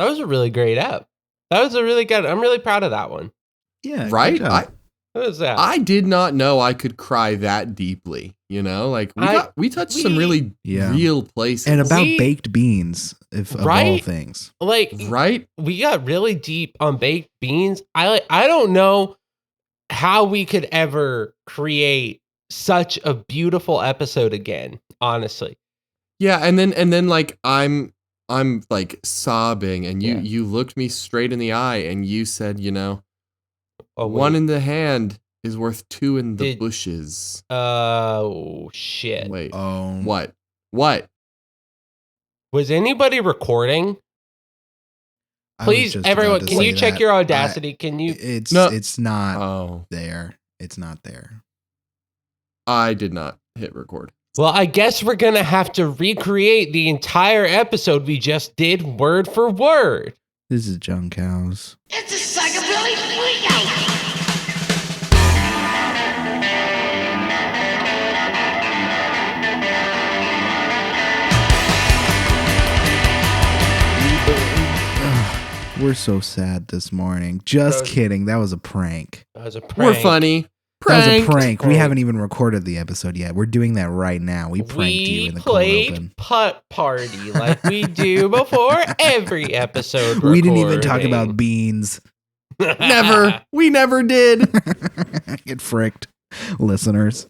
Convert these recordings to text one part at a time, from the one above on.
That was a really great app. That was a really good. I'm really proud of that one. Yeah, right. What was that? I did not know I could cry that deeply. You know, like we touched some really real places. And about baked beans, of all things. Like, right? We got really deep on baked beans. I don't know how we could ever create such a beautiful episode again, honestly. Yeah, and then like I'm like sobbing, and you looked me straight in the eye and you said, you know, one in the hand is worth two in the bushes. Oh shit. Wait. What? Was anybody recording? Please, everyone, can you check your Audacity? Can you? It's not there. It's not there. I did not hit record. Well, I guess we're going to have to recreate the entire episode we just did word for word. This is John Cows. It's a psychobilly freakout. We're so sad this morning. Just kidding. That was a prank. We're funny. That was a prank. We haven't even recorded the episode yet. We're doing that right now. We pranked you in the cold open. We played putt party like we do before every episode recording. We didn't even talk about beans. Never. We never did. Get fricked, listeners.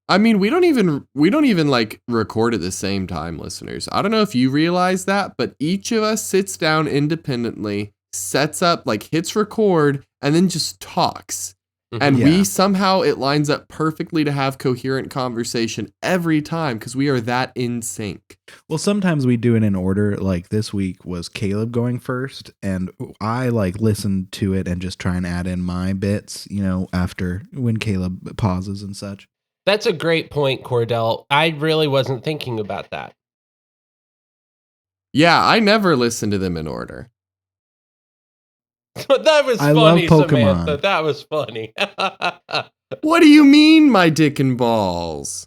I mean, we don't even like record at the same time, listeners. I don't know if you realize that, but each of us sits down independently, sets up, like hits record, and then just talks. And we somehow, it lines up perfectly to have coherent conversation every time because we are that in sync. Well, sometimes we do it in order. Like this week was Caleb going first, and I like listen to it and just try and add in my bits, you know, after when Caleb pauses and such. That's a great point, Cordell. I really wasn't thinking about that. Yeah, I never listen to them in order. That was funny, Samantha. That was funny. What do you mean, my dick and balls?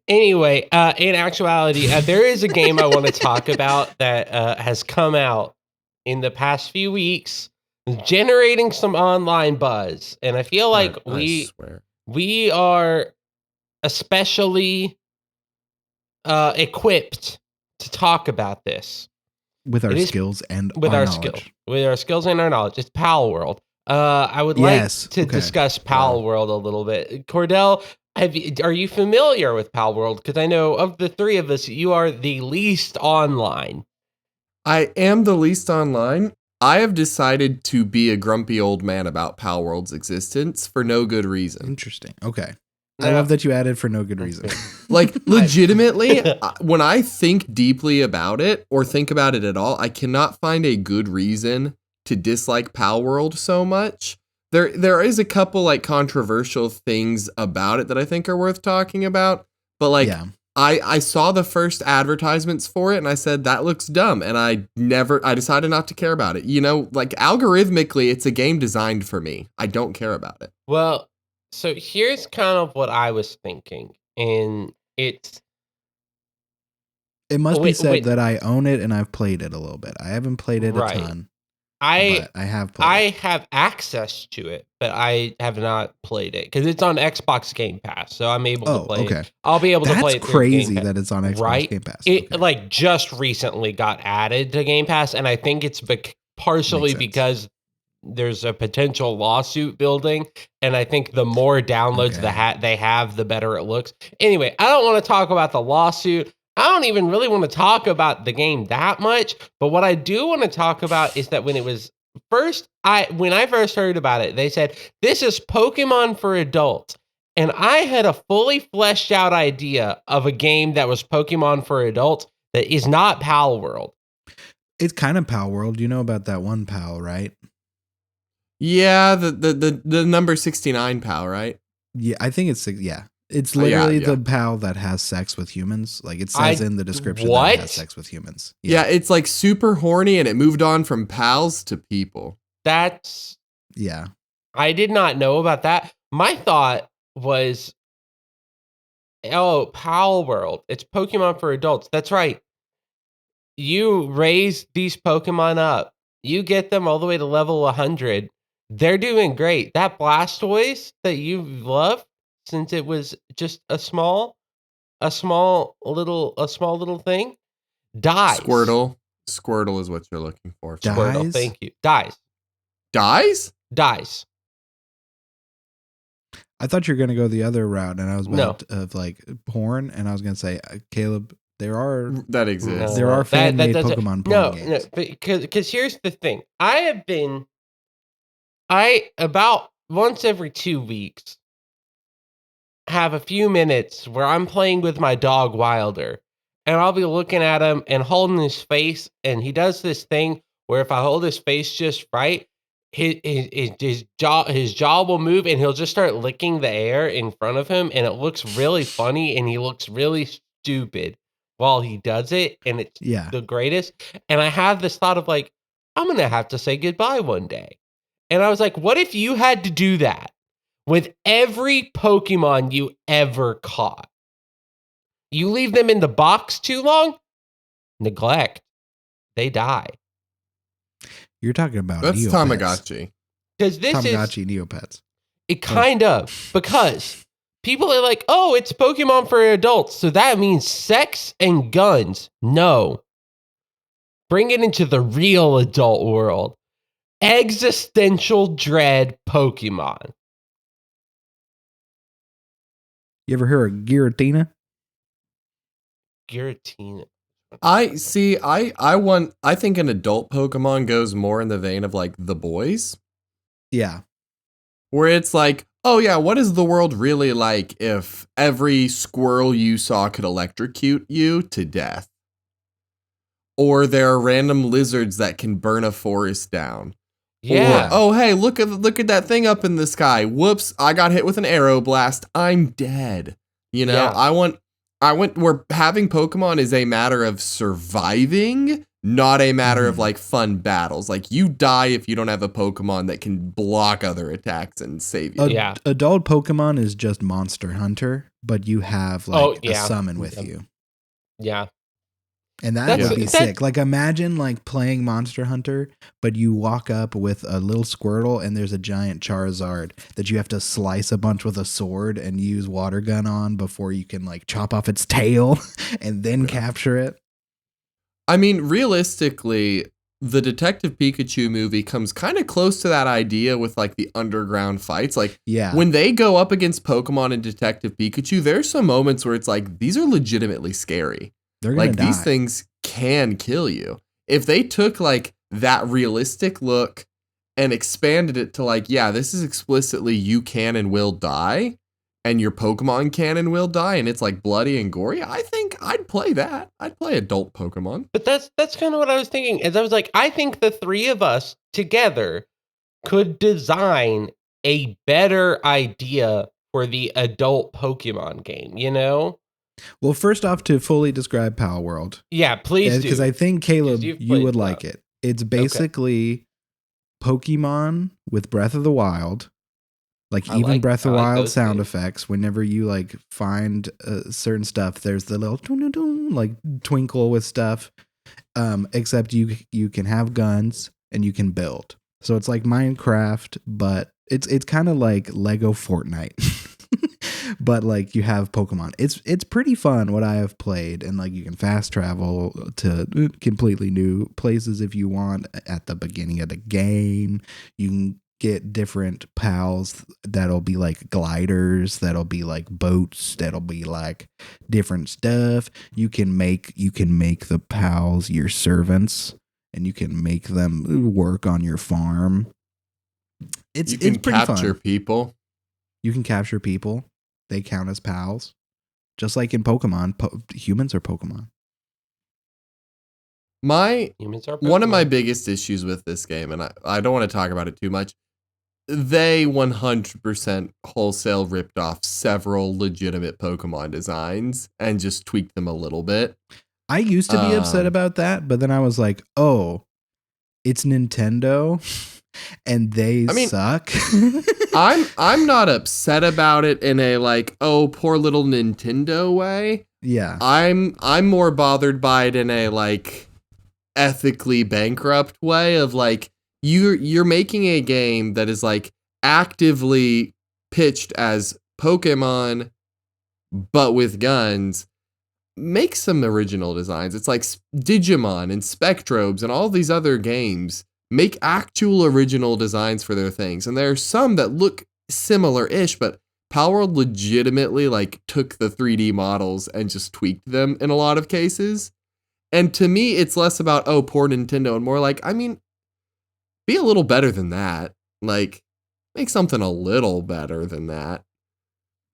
Anyway, in actuality, there is a game I want to talk about that has come out in the past few weeks, generating some online buzz. And I feel like we are especially equipped to talk about this. With our skills and with our knowledge. With our skills and our knowledge. It's Palworld. I would like to discuss Palworld a little bit. Cordell, are you familiar with Palworld? Because I know of the three of us, you are the least online. I am the least online. I have decided to be a grumpy old man about Palworld's existence for no good reason. Interesting. Okay. I love that you added for no good reason. Like, legitimately, when I think deeply about it or think about it at all, I cannot find a good reason to dislike Palworld so much. There is a couple like controversial things about it that I think are worth talking about, but like I saw the first advertisements for it and I said that looks dumb, and I decided not to care about it. You know, like algorithmically, it's a game designed for me. I don't care about it. Well, so here's kind of what I was thinking, and it must be said that I own it and I've played it a little bit. I haven't played it a ton. I have played I have access to it, but I have not played it because it's on Xbox Game Pass, so I'm able to play it. I'll be able to play it. That's crazy that it's on Xbox Game Pass. It like just recently got added to Game Pass, and I think it's partially because there's a potential lawsuit building, and I think the more downloads they have, the better it looks. Anyway, I don't want to talk about the lawsuit. I don't even really want to talk about the game that much, but what I do want to talk about is that when it was when I first heard about it, they said, this is Pokemon for adults. And I had a fully fleshed out idea of a game that was Pokemon for adults that is not Palworld. It's kind of Palworld. You know about that one pal, right? Yeah, the number 69 pal, right? Yeah, I think it's It's literally the pal that has sex with humans. Like it says in the description that it has sex with humans. Yeah, it's like super horny and it moved on from pals to people. That's yeah. I did not know about that. My thought was, Palworld. It's Pokemon for adults. That's right. you raise these Pokemon up. You get them all the way to level 100. They're doing great. That Blastoise that you loved since it was just a small little thing dies. Squirtle is what you're looking for. Squirtle, Dies? thank you. Dies. Dies? I thought you were going to go the other route, and I was No. about of like porn, and I was going to say, Caleb, That exists. there are fan-made doesn't- Pokemon porn games. because here's the thing. I about once every 2 weeks have a few minutes where I'm playing with my dog Wilder, and I'll be looking at him and holding his face, and he does this thing where if I hold his face just right, his jaw will move, and he'll just start licking the air in front of him, and it looks really funny, and he looks really stupid while he does it, and it's the greatest. And I have this thought of like, I'm gonna have to say goodbye one day, and I was like, what if you had to do that with every Pokemon you ever caught? You leave them in the box too long, neglect, they die. You're talking about That's Neopets. Tamagotchi. Because this Tamagotchi Neopets. It kind of, because people are like, oh, it's Pokemon for adults, so that means sex and guns. No. Bring it into the real adult world. Existential dread Pokemon. You ever heard of Giratina? Giratina. I think an adult Pokemon goes more in the vein of like The Boys. Yeah. Where it's like, oh yeah, what is the world really like if every squirrel you saw could electrocute you to death? Or there are random lizards that can burn a forest down. Yeah. Or, oh hey, look at that thing up in the sky. Whoops, I got hit with an arrow blast. I'm dead. You know, Yeah. where having Pokemon is a matter of surviving, not a matter of like fun battles. Like you die if you don't have a Pokemon that can block other attacks and save you. Adult Pokemon is just Monster Hunter, but you have like a summon with you. Yeah. And that would be sick. Like imagine like playing Monster Hunter, but you walk up with a little Squirtle and there's a giant Charizard that you have to slice a bunch with a sword and use water gun on before you can like chop off its tail and then capture it. I mean, realistically, the Detective Pikachu movie comes kind of close to that idea with like the underground fights. Like when they go up against Pokemon and Detective Pikachu, there's some moments where it's like, these are legitimately scary. They're gonna die. These things can kill you. If they took like that realistic look and expanded it to like, yeah, this is explicitly you can and will die, and your Pokemon can and will die, and it's like bloody and gory, I think I'd play that. I'd play adult Pokemon. But that's kind of what I was thinking. Is I was like, I think the three of us together could design a better idea for the adult Pokemon game, you know? Well, first off, to fully describe Palworld. Yeah, please do. Because I think, Caleb, you would like it. It's basically Pokemon with Breath of the Wild. Like even Breath of the Wild sound effects. Whenever you like find certain stuff, there's the little like twinkle with stuff. Except you can have guns and you can build. So it's like Minecraft, but it's kind of like Lego Fortnite. But like you have Pokemon. It's pretty fun what I have played, and like you can fast travel to completely new places if you want at the beginning of the game. You can get different pals that'll be like gliders, that'll be like boats, that'll be like different stuff. You can make the pals your servants, and you can make them work on your farm. It's pretty fun. People. You can capture people. They count as pals. Just like in Pokemon, humans are Pokemon. One of my biggest issues with this game, and I don't want to talk about it too much, they 100% wholesale ripped off several legitimate Pokemon designs and just tweaked them a little bit. I used to be upset about that, but then I was like, oh, it's Nintendo and they suck. I'm not upset about it in a like, oh, poor little Nintendo way. Yeah. I'm more bothered by it in a like, ethically bankrupt way of like you're making a game that is like actively pitched as Pokemon but with guns. Make some original designs. It's like Digimon and Spectrobes and all these other games make actual original designs for their things. And there are some that look similar-ish, but Palworld legitimately like took the 3D models and just tweaked them in a lot of cases. And to me, it's less about, oh, poor Nintendo, and more like, I mean, be a little better than that. Like, make something a little better than that.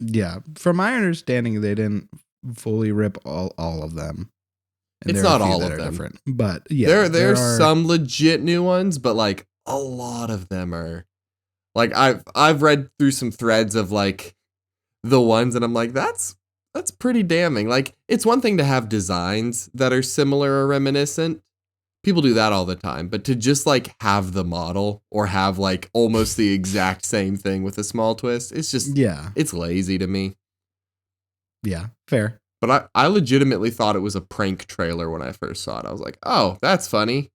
Yeah. From my understanding, they didn't fully rip all of them. And it's not all of them. Different. But yeah. There are some legit new ones, but like a lot of them are like I've read through some threads of like the ones and I'm like, that's pretty damning. Like, it's one thing to have designs that are similar or reminiscent. People do that all the time, but to just like have the model or have like almost the exact same thing with a small twist, it's just, it's lazy to me. Yeah, fair. But I legitimately thought it was a prank trailer when I first saw it. I was like, oh, that's funny.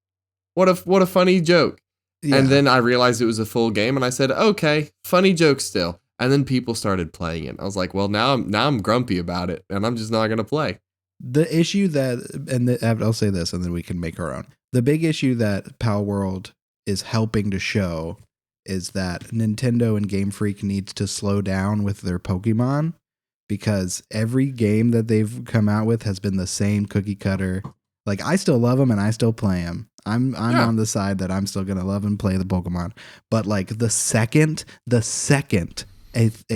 What a funny joke. Yeah. And then I realized it was a full game and I said, okay, funny joke still. And then people started playing it. I was like, well, now I'm grumpy about it and I'm just not going to play. The issue I'll say this and then we can make our own. The big issue that Palworld is helping to show is that Nintendo and Game Freak needs to slow down with their Pokemon, because every game that they've come out with has been the same cookie cutter. Like, I still love them and I still play them. I'm on the side that I'm still going to love and play the Pokemon. But like the second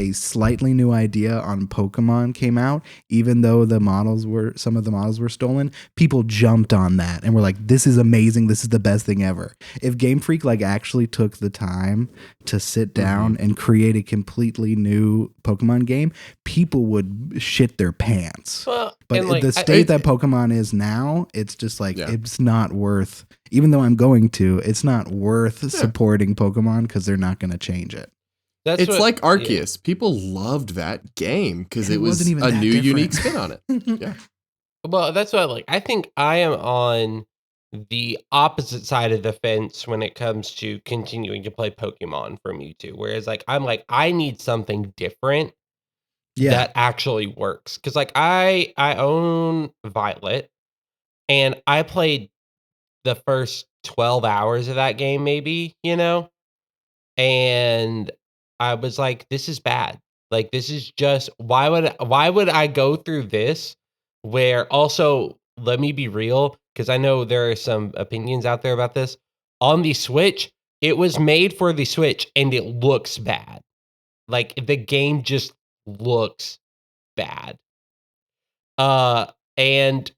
a slightly new idea on Pokemon came out, even though some of the models were stolen, people jumped on that and were like, this is amazing. This is the best thing ever. If Game Freak like actually took the time to sit down and create a completely new Pokemon game, people would shit their pants. Well, but like, the state that Pokemon is now, it's just like, it's not worth, even though I'm going to, it's not worth supporting Pokemon because they're not going to change it. It's like Arceus. Yeah. People loved that game because it was a new, unique spin on it. Yeah. Well, that's what I think I am on the opposite side of the fence when it comes to continuing to play Pokemon for Mewtwo. Whereas I'm like, I need something different that actually works. Because like I own Violet and I played the first 12 hours of that game, maybe, and I was like, this is bad. Like, this is just, why would I go through this? Where also, let me be real, because I know there are some opinions out there about this. On the Switch, it was made for the Switch and it looks bad. Like, the game just looks bad. And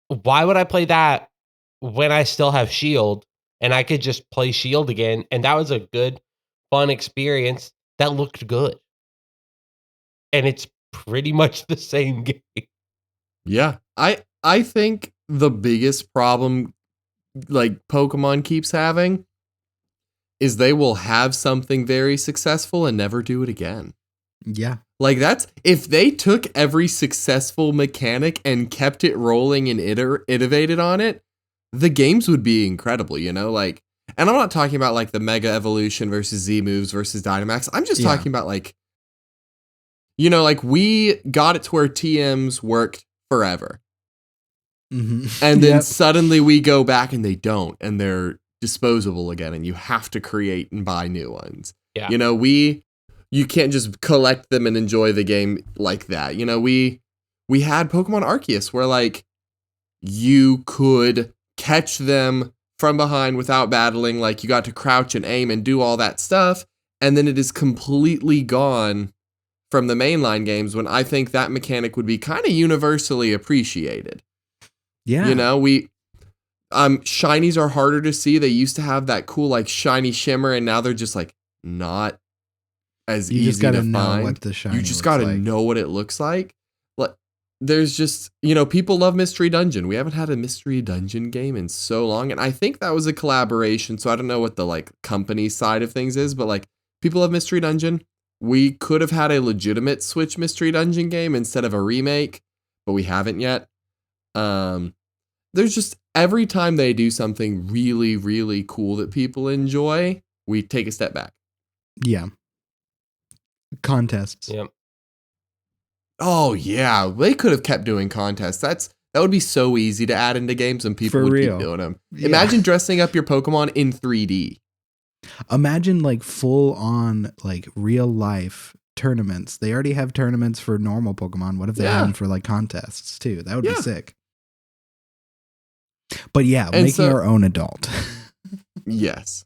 why would I play that when I still have Shield and I could just play Shield again? And that was a good, fun experience that looked good. And it's pretty much the same game. Yeah. I think the biggest problem like Pokemon keeps having is they will have something very successful and never do it again. Yeah. Like that's, if they took every successful mechanic and kept it rolling and iterated on it, the games would be incredible, like, and I'm not talking about like the Mega Evolution versus Z moves versus Dynamax. I'm just talking about like, like we got it to where TMs worked forever. Mm-hmm. And then suddenly we go back and they don't, and they're disposable again, and you have to create and buy new ones. Yeah. You can't just collect them and enjoy the game like that. We had Pokemon Arceus where like you could catch them from behind without battling, like you got to crouch and aim and do all that stuff, and then it is completely gone from the mainline games when I think that mechanic would be kind of universally appreciated. Yeah. Shinies are harder to see. They used to have that cool like shiny shimmer, and now they're just like not as easy to find. You just gotta know what the shiny. You just gotta know what it looks like. Like there's just, people love Mystery Dungeon. We haven't had a Mystery Dungeon game in so long, and I think that was a collaboration. So I don't know what the like company side of things is, but like people love Mystery Dungeon. We could have had a legitimate Switch Mystery Dungeon game instead of a remake, but we haven't yet. there's just every time they do something really, really cool that people enjoy, we take a step back. Yeah. Contests. Yep. Oh yeah, they could have kept doing contests. That would be so easy to add into games, and people would keep doing them. Yeah. Imagine dressing up your Pokemon in 3D. Imagine like full on like real life tournaments. They already have tournaments for normal Pokemon. What if they had them for like contests too? That would be sick. But yeah, and making our own adult. Yes.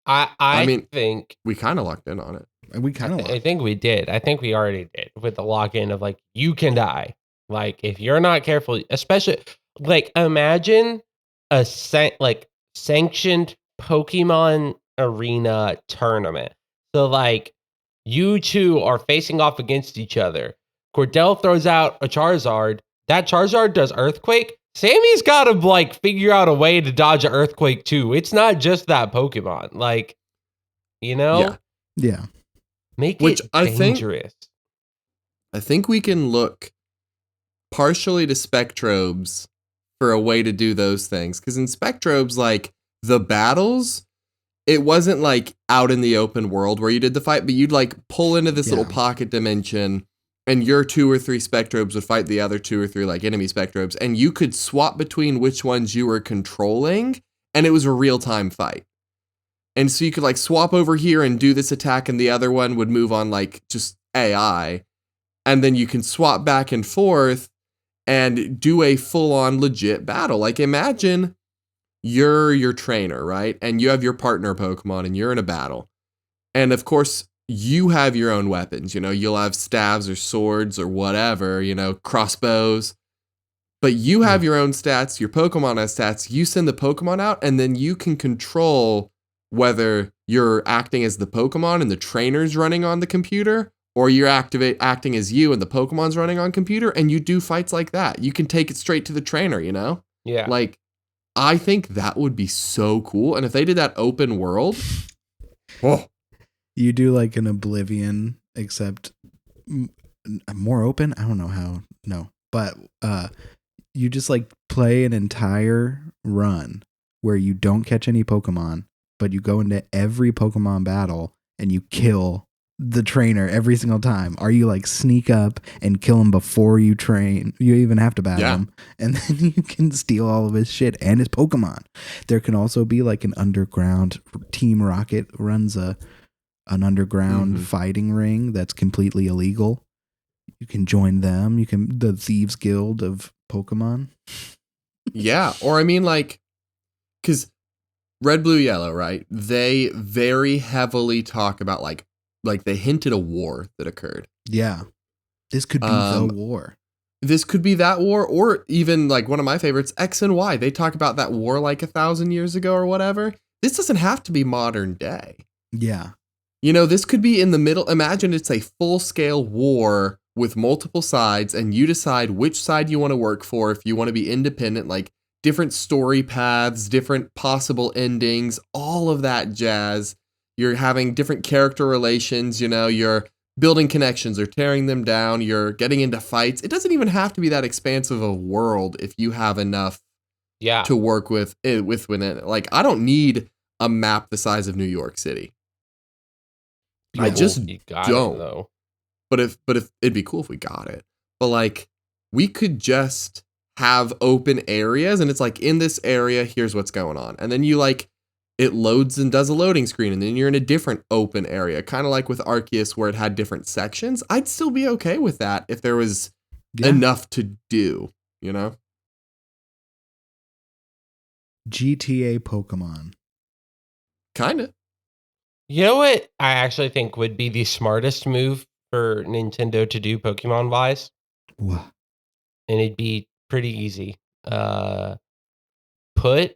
I mean, think we kind of locked in on it. I think we did. I think we already did with the lock in of like, you can die. Like, if you're not careful, especially like imagine a sanctioned Pokemon arena tournament. So like you two are facing off against each other. Cordell throws out a Charizard. That Charizard does Earthquake. Sammy's got to like figure out a way to dodge an Earthquake too. It's not just that Pokemon. Like, you know? Yeah. Make it dangerous. I think we can look partially to Spectrobes for a way to do those things. Because in Spectrobes, like, the battles, it wasn't like out in the open world where you did the fight, but you'd like pull into this little pocket dimension and your 2 or 3 Spectrobes would fight the other 2 or 3 like enemy Spectrobes, and you could swap between which ones you were controlling, and it was a real-time fight. And so you could like swap over here and do this attack, and the other one would move on like just AI. And then you can swap back and forth and do a full-on legit battle. Like imagine you're your trainer, right? And you have your partner Pokemon and you're in a battle. And of course, you have your own weapons. You know, you'll have staves or swords or whatever, you know, crossbows. But you have your own stats. Your Pokemon has stats. You send the Pokemon out, and then you can control whether you're acting as the Pokemon and the trainer's running on the computer, or you're acting as you and the Pokemon's running on computer, and you do fights like that. You can take it straight to the trainer, you know? Yeah. Like, I think that would be so cool. And if they did that open world, you do like an Oblivion, except more open. I don't know how. No, but you just like play an entire run where you don't catch any Pokemon, but you go into every Pokemon battle and you kill the trainer every single time. Or you like sneak up and kill him before you train. You even have to battle him. And then you can steal all of his shit and his Pokemon. There can also be like an underground Team Rocket runs an underground fighting ring that's completely illegal. You can join them. You can the Thieves Guild of Pokemon. Yeah. Or I mean like, because Red, Blue, Yellow, right? They very heavily talk about like they hinted a war that occurred. Yeah. This could be the war. This could be that war, or even like one of my favorites, X and Y. They talk about that war like 1,000 years ago or whatever. This doesn't have to be modern day. Yeah. You know, this could be in the middle. Imagine it's a full-scale war with multiple sides, and you decide which side you want to work for. If you want to be independent, like different story paths, different possible endings, all of that jazz. You're having different character relations, you know, you're building connections or tearing them down, you're getting into fights. It doesn't even have to be that expansive of a world if you have enough to work with within it. Like, I don't need a map the size of New York City. I just don't. Though. But if it'd be cool if we got it. But like, we could just have open areas, and it's like, in this area, here's what's going on. And then you like, it loads and does a loading screen, and then you're in a different open area, kind of like with Arceus where it had different sections. I'd still be okay with that if there was enough to do, you know? GTA Pokemon. Kind of. You know what I actually think would be the smartest move for Nintendo to do Pokemon-wise? What? And it'd be pretty easy. Put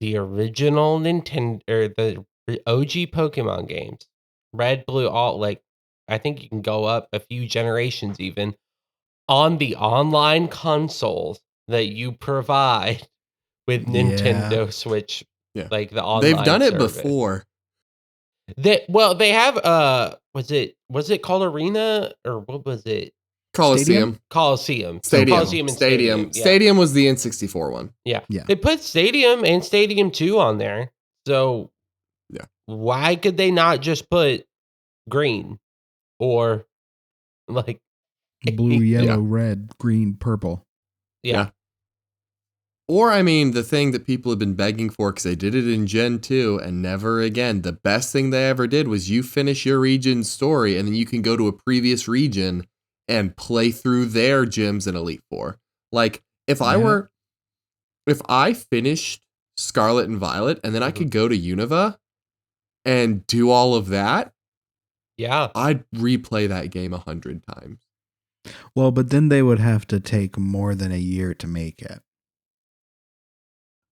the original Nintendo or the OG Pokemon games, Red, Blue, all like I think you can go up a few generations even on the online consoles that you provide with Nintendo Switch. Yeah. Like the online They've done service. It before. They have was it called Arena or what was it? Coliseum. Coliseum. Stadium. Coliseum and Stadium. Yeah. Stadium was the N64 one. Yeah. They put Stadium and Stadium 2 on there. So why could they not just put green or like blue, yellow, red, green, purple? Yeah. Or, I mean, the thing that people have been begging for because they did it in Gen 2 and never again. The best thing they ever did was you finish your region's story and then you can go to a previous region and play through their gyms in Elite Four. Like, if I finished Scarlet and Violet and then I could go to Unova and do all of that, I'd replay that game 100 times. Well, but then they would have to take more than a year to make it.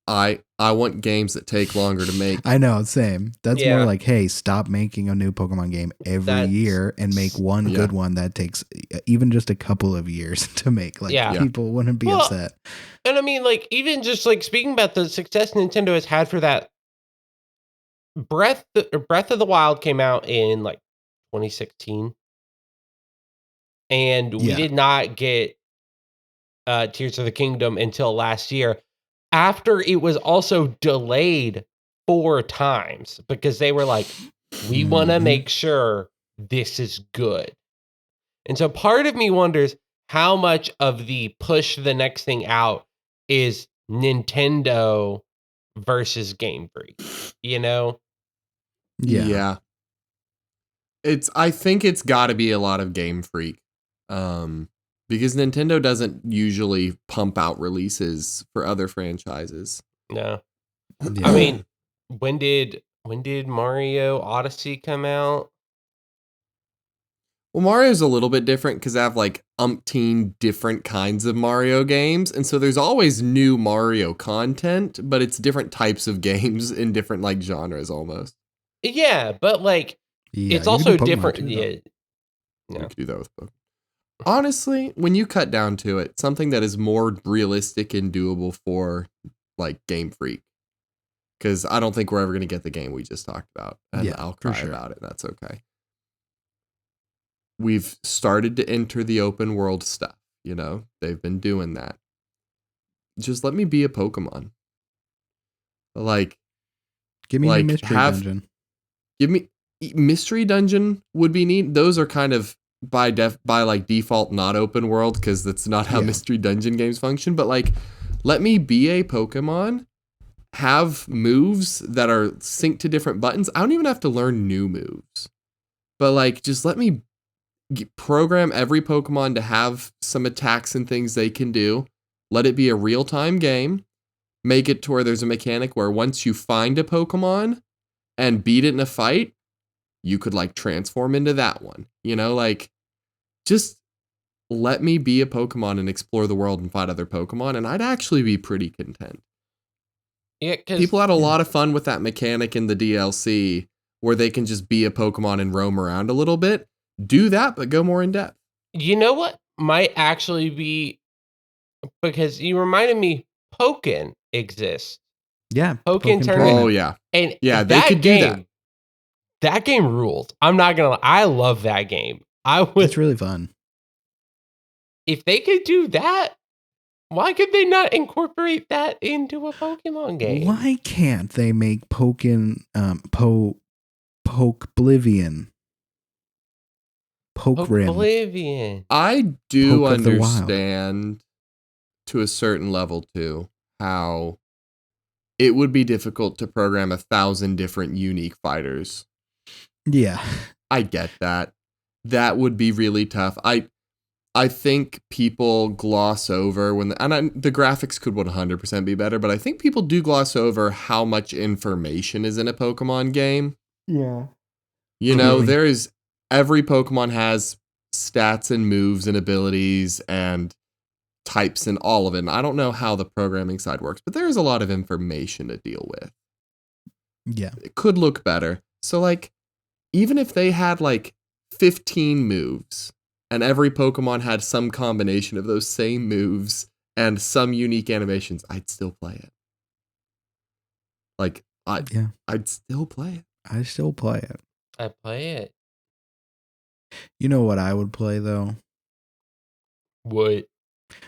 I want games that take longer to make. I know, same. That's more like, hey, stop making a new Pokemon game every year and make one good one that takes even just a couple of years to make. Like, people wouldn't be upset. And I mean, like, even just like speaking about the success Nintendo has had for that, Breath of the Wild came out in like 2016, and we did not get Tears of the Kingdom until last year. After it was also delayed 4 times because they were like, we want to make sure this is good. And so part of me wonders how much of the push the next thing out is Nintendo versus Game Freak, you know? Yeah. I think it's got to be a lot of Game Freak. Because Nintendo doesn't usually pump out releases for other franchises. No. I mean, when did Mario Odyssey come out? Well, Mario's a little bit different because they have like umpteen different kinds of Mario games. And so there's always new Mario content, but it's different types of games in different like genres almost. Yeah, but like it's also different. You can do that with Pokemon. Honestly, when you cut down to it, something that is more realistic and doable for like Game Freak. Because I don't think we're ever going to get the game we just talked about. And I'll cry about it. That's okay. We've started to enter the open world stuff. You know, they've been doing that. Just let me be a Pokemon. Like, give me a mystery dungeon. Give me mystery dungeon would be neat. Those are kind of by like default not open world because that's not how mystery dungeon games function. But like, let me be a Pokemon, have moves that are synced to different buttons. I don't even have to learn new moves, but like, just let me program every Pokemon to have some attacks and things they can do. Let it be a real-time game. Make it to where there's a mechanic where once you find a Pokemon and beat it in a fight, you could like transform into that one. You know, like, just let me be a Pokemon and explore the world and fight other Pokemon, and I'd actually be pretty content. Yeah, people had a lot of fun with that mechanic in the DLC where they can just be a Pokemon and roam around a little bit. Do that, but go more in depth. You know what might actually be, because you reminded me, Pokken exists. Yeah, Pokken Tournament. Oh yeah, and they could do that. That game rules. I'm not gonna lie. I love that game. It's really fun. If they could do that, why could they not incorporate that into a Pokemon game? Why can't they make Pokeblivion? Pokeblivion. I do understand to a certain level too how it would be difficult to program 1,000 different unique fighters. Yeah. I get that. That would be really tough. I think people gloss over the graphics could 100% be better, but I think people do gloss over how much information is in a Pokemon game. Yeah. You know, every Pokemon has stats and moves and abilities and types and all of it. And I don't know how the programming side works, but there's a lot of information to deal with. Yeah. It could look better. So like, even if they had like 15 moves and every Pokemon had some combination of those same moves and some unique animations, I'd still play it. Like, I'd still play it. I still play it. I play it. You know what I would play though? What?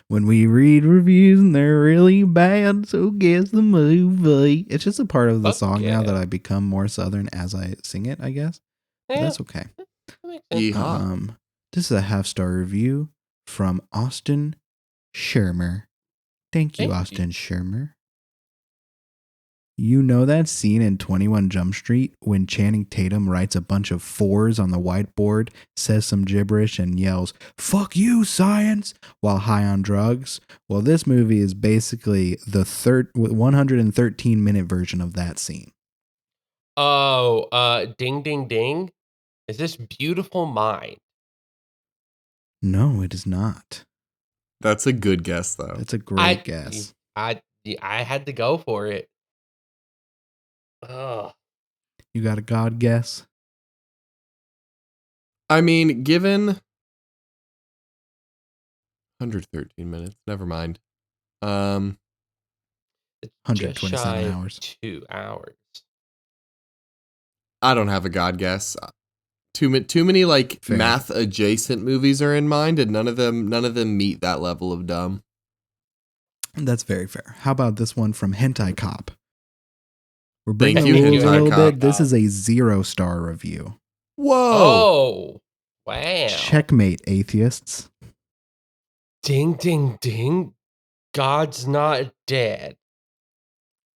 When we read reviews and they're really bad, so guess the movie. It's just a part of the song now that I become more Southern as I sing it, I guess. But that's okay. Yeehaw. This is a 5-star review from Austin Shermer. Thank you, Austin Shermer. You know that scene in 21 Jump Street when Channing Tatum writes a bunch of 4s on the whiteboard, says some gibberish, and yells, "Fuck you, science," while high on drugs? Well, this movie is basically the 113-minute version of that scene. Oh, ding, ding, ding. Is this Beautiful Mind? No, it is not. That's a good guess, though. That's a great guess. I had to go for it. Ugh. You got a God guess? I mean, given 113 minutes, never mind. 127 hours. 2 hours. I don't have a God guess. Too many like Fair. math adjacent movies are in mind, and none of them meet that level of dumb. That's very fair. How about this one from Hentai Cop? We're bringing Thank you, the rules a Hentai little Cop. bit. This is a 0-star review. Whoa! Oh, wow! Checkmate, atheists. Ding, ding, ding. God's not dead.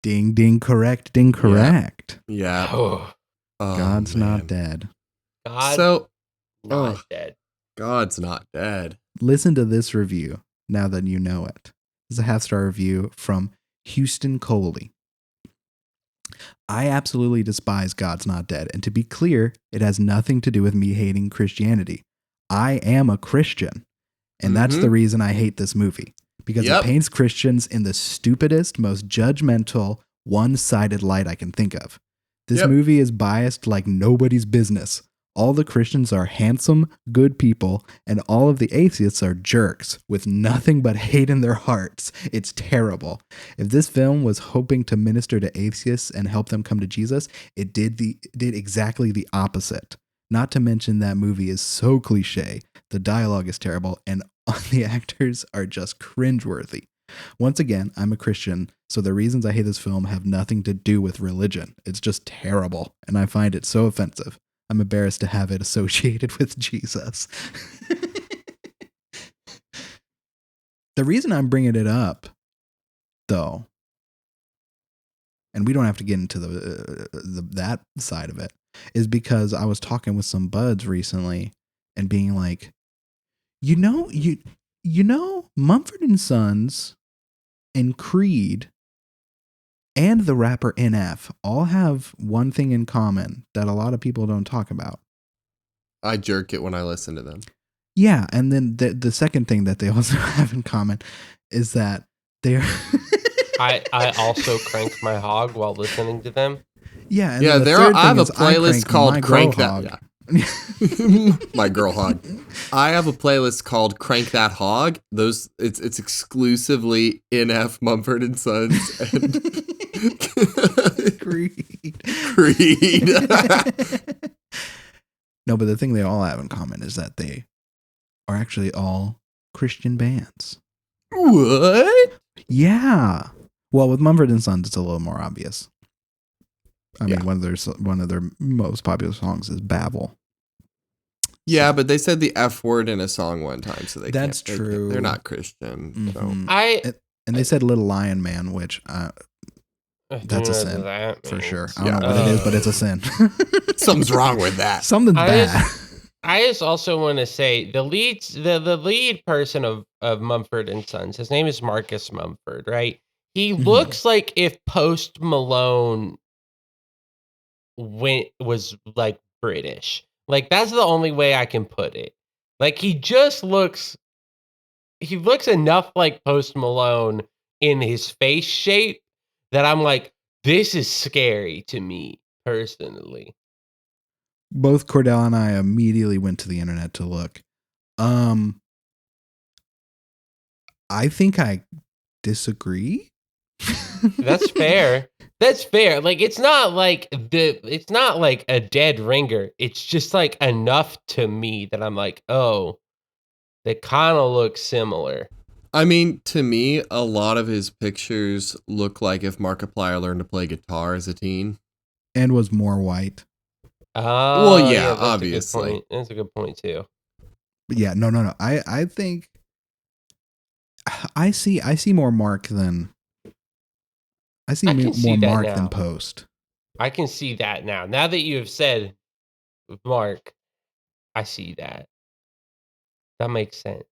Ding, ding, correct, ding, correct. Yeah. Oh, God's man. not dead. God's not dead. God's not dead. Listen to this review now that you know it. This is a 1/2-star review from Houston Coley. I absolutely despise God's Not Dead, and to be clear, it has nothing to do with me hating Christianity. I am a Christian, and that's the reason I hate this movie, because it paints Christians in the stupidest, most judgmental, one-sided light I can think of. This movie is biased like nobody's business. All the Christians are handsome, good people, and all of the atheists are jerks with nothing but hate in their hearts. It's terrible. If this film was hoping to minister to atheists and help them come to Jesus, it did exactly the opposite. Not to mention that movie is so cliche, the dialogue is terrible, and the actors are just cringeworthy. Once again, I'm a Christian, so the reasons I hate this film have nothing to do with religion. It's just terrible, and I find it so offensive. I'm embarrassed to have it associated with Jesus. The reason I'm bringing it up, though, and we don't have to get into that side of it, is because I was talking with some buds recently and being like, you know, Mumford & Sons and Creed and the rapper NF all have one thing in common that a lot of people don't talk about. I jerk it when I listen to them. Yeah, and then the second thing that they also have in common is that they're... I also crank my hog while listening to them. Yeah, and yeah. I have a playlist called "Crank That." Yeah. My girl hog. I have a playlist called "Crank That Hog." It's exclusively NF Mumford and Sons and Creed. No, but the thing they all have in common is that they are actually all Christian bands. What? Yeah. Well, with Mumford and Sons, it's a little more obvious. I mean, one of their most popular songs is "Babel." Yeah, but they said the F word in a song one time, so that's true. They're not Christian. Mm-hmm. So. And they said "Little Lion Man," which that's a sin for sure. I don't know what it is, but it's a sin. Something's wrong with that. Something's bad. I just also want to say the lead person of Mumford and Sons. His name is Marcus Mumford, right? He looks like if Post Malone was like British. Like, that's the only way I can put it. Like, he looks enough like Post Malone in his face shape that I'm like, this is scary to me personally. Both Cordell and I immediately went to the internet to look. I think I disagree. That's fair. That's fair. Like, it's not like a dead ringer. It's just like enough to me that I'm like, oh, They kind of look similar. I mean, to me, a lot of his pictures look like if Markiplier learned to play guitar as a teen. And was more white. Well, yeah, obviously. That's a good point, too. But yeah, no. I think I see more Mark than more Mark than Post. I can see that now. Now that you have said Mark, I see that. That makes sense.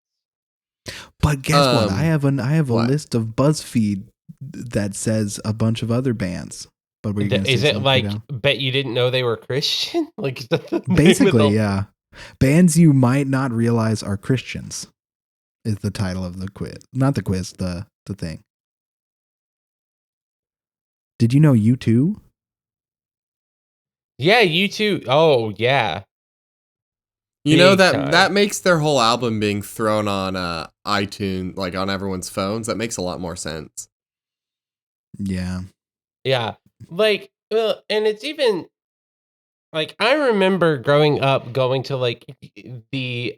But guess what? I have a list of Buzzfeed that says a bunch of other bands. But is it like bet you didn't know they were Christian? Like basically, yeah. Bands you might not realize are Christians is the title of the quiz. Not the quiz, the thing. Did you know U2? Yeah, U2. Oh, yeah. You know that makes their whole album being thrown on iTunes, like on everyone's phones. That makes a lot more sense. Yeah. Yeah. Like, and it's even like I remember growing up going to like the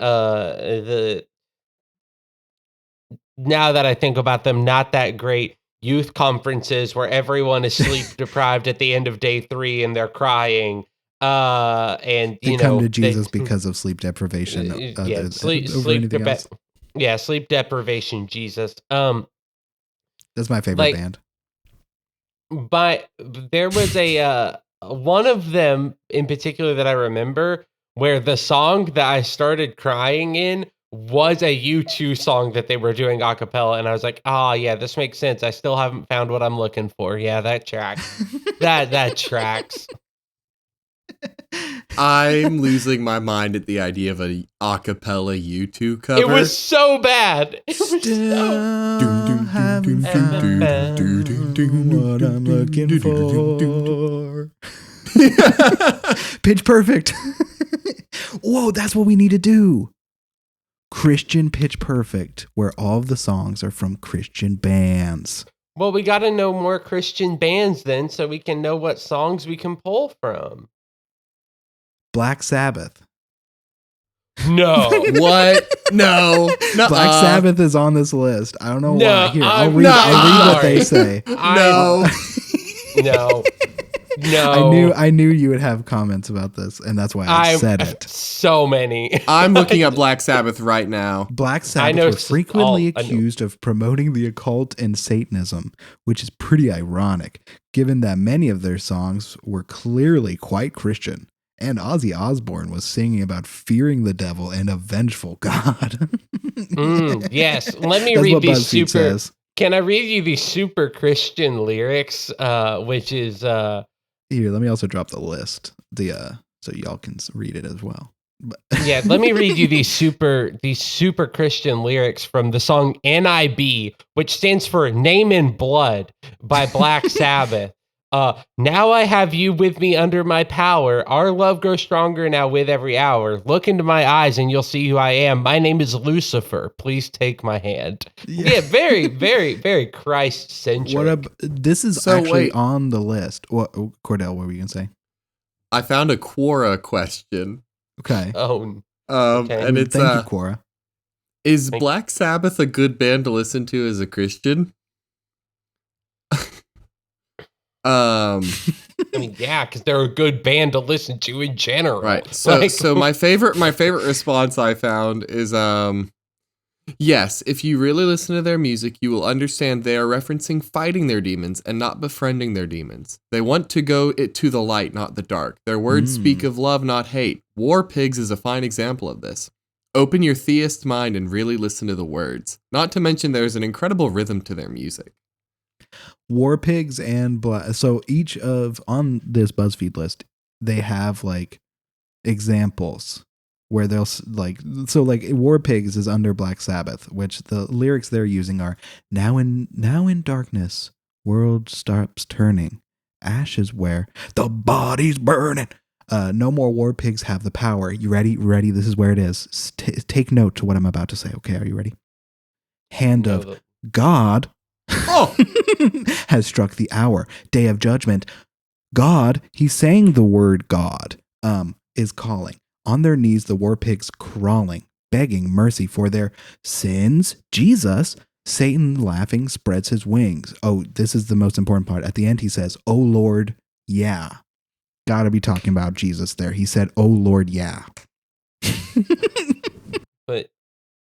now that I think about them, not that great youth conferences where everyone is sleep deprived at the end of day 3 and they're crying. And they come to Jesus because of sleep deprivation. Sleep deprivation, Jesus. That's my favorite band. But there was a one of them in particular that I remember where the song that I started crying in was a U2 song that they were doing a cappella, and I was like, "Oh yeah, this makes sense. I still haven't found what I'm looking for." Yeah, that tracks. that tracks. I'm losing my mind at the idea of a cappella U2 cover. It was so bad. It was what I'm looking for. Pitch Perfect. Whoa, that's what we need to do. Christian Pitch Perfect, where all of the songs are from Christian bands. Well, we got to know more Christian bands then so we can know what songs we can pull from. Black Sabbath. No. What? No. Black Sabbath is on this list. I don't know why. Here, I'll read what they say. No. No. I knew you would have comments about this, and that's why I said it. So many. I'm looking at Black Sabbath right now. Black Sabbath were frequently accused of promoting the occult and Satanism, which is pretty ironic, given that many of their songs were clearly quite Christian. And Ozzy Osbourne was singing about fearing the devil and a vengeful God. Yes. Let me read these super. Can I read you these super Christian lyrics? Which is here. Let me also drop the list. So y'all can read it as well. Yeah, let me read you these super Christian lyrics from the song NIB, which stands for Name in Blood by Black Sabbath. Now I have you with me under my power. Our love grows stronger now with every hour. Look into my eyes and you'll see who I am. My name is Lucifer. Please take my hand. Yeah, very, very, very Christ-centric. This is actually on the list. What, Cordell, what were you going to say? I found a Quora question. Okay. Oh. Okay. And it's thank you, Quora. Is Black Sabbath a good band to listen to as a Christian? I mean, yeah, because they're a good band to listen to in general. Right. So my favorite response I found is yes, if you really listen to their music, you will understand they are referencing fighting their demons and not befriending their demons. They want to go to the light, not the dark. Their words speak of love, not hate. War Pigs is a fine example of this. Open your theist mind and really listen to the words. Not to mention there's an incredible rhythm to their music. War Pigs and so each of on this BuzzFeed list, they have like examples where they'll like War Pigs is under Black Sabbath, which the lyrics they're using are now in darkness, world stops turning, ashes where the body's burning. No more War Pigs have the power. You ready? Ready? This is where it is. Take note to what I'm about to say. Okay, are you ready? Hand of God. Has struck the hour. Day of judgment. God, he's saying the word God, is calling. On their knees, the War Pigs crawling. begging mercy for their sins. Jesus, Satan laughing, spreads his wings. Oh, this is the most important part. At the end, he says, "Oh Lord, yeah." Gotta be talking about Jesus there. He said, "Oh Lord, yeah." But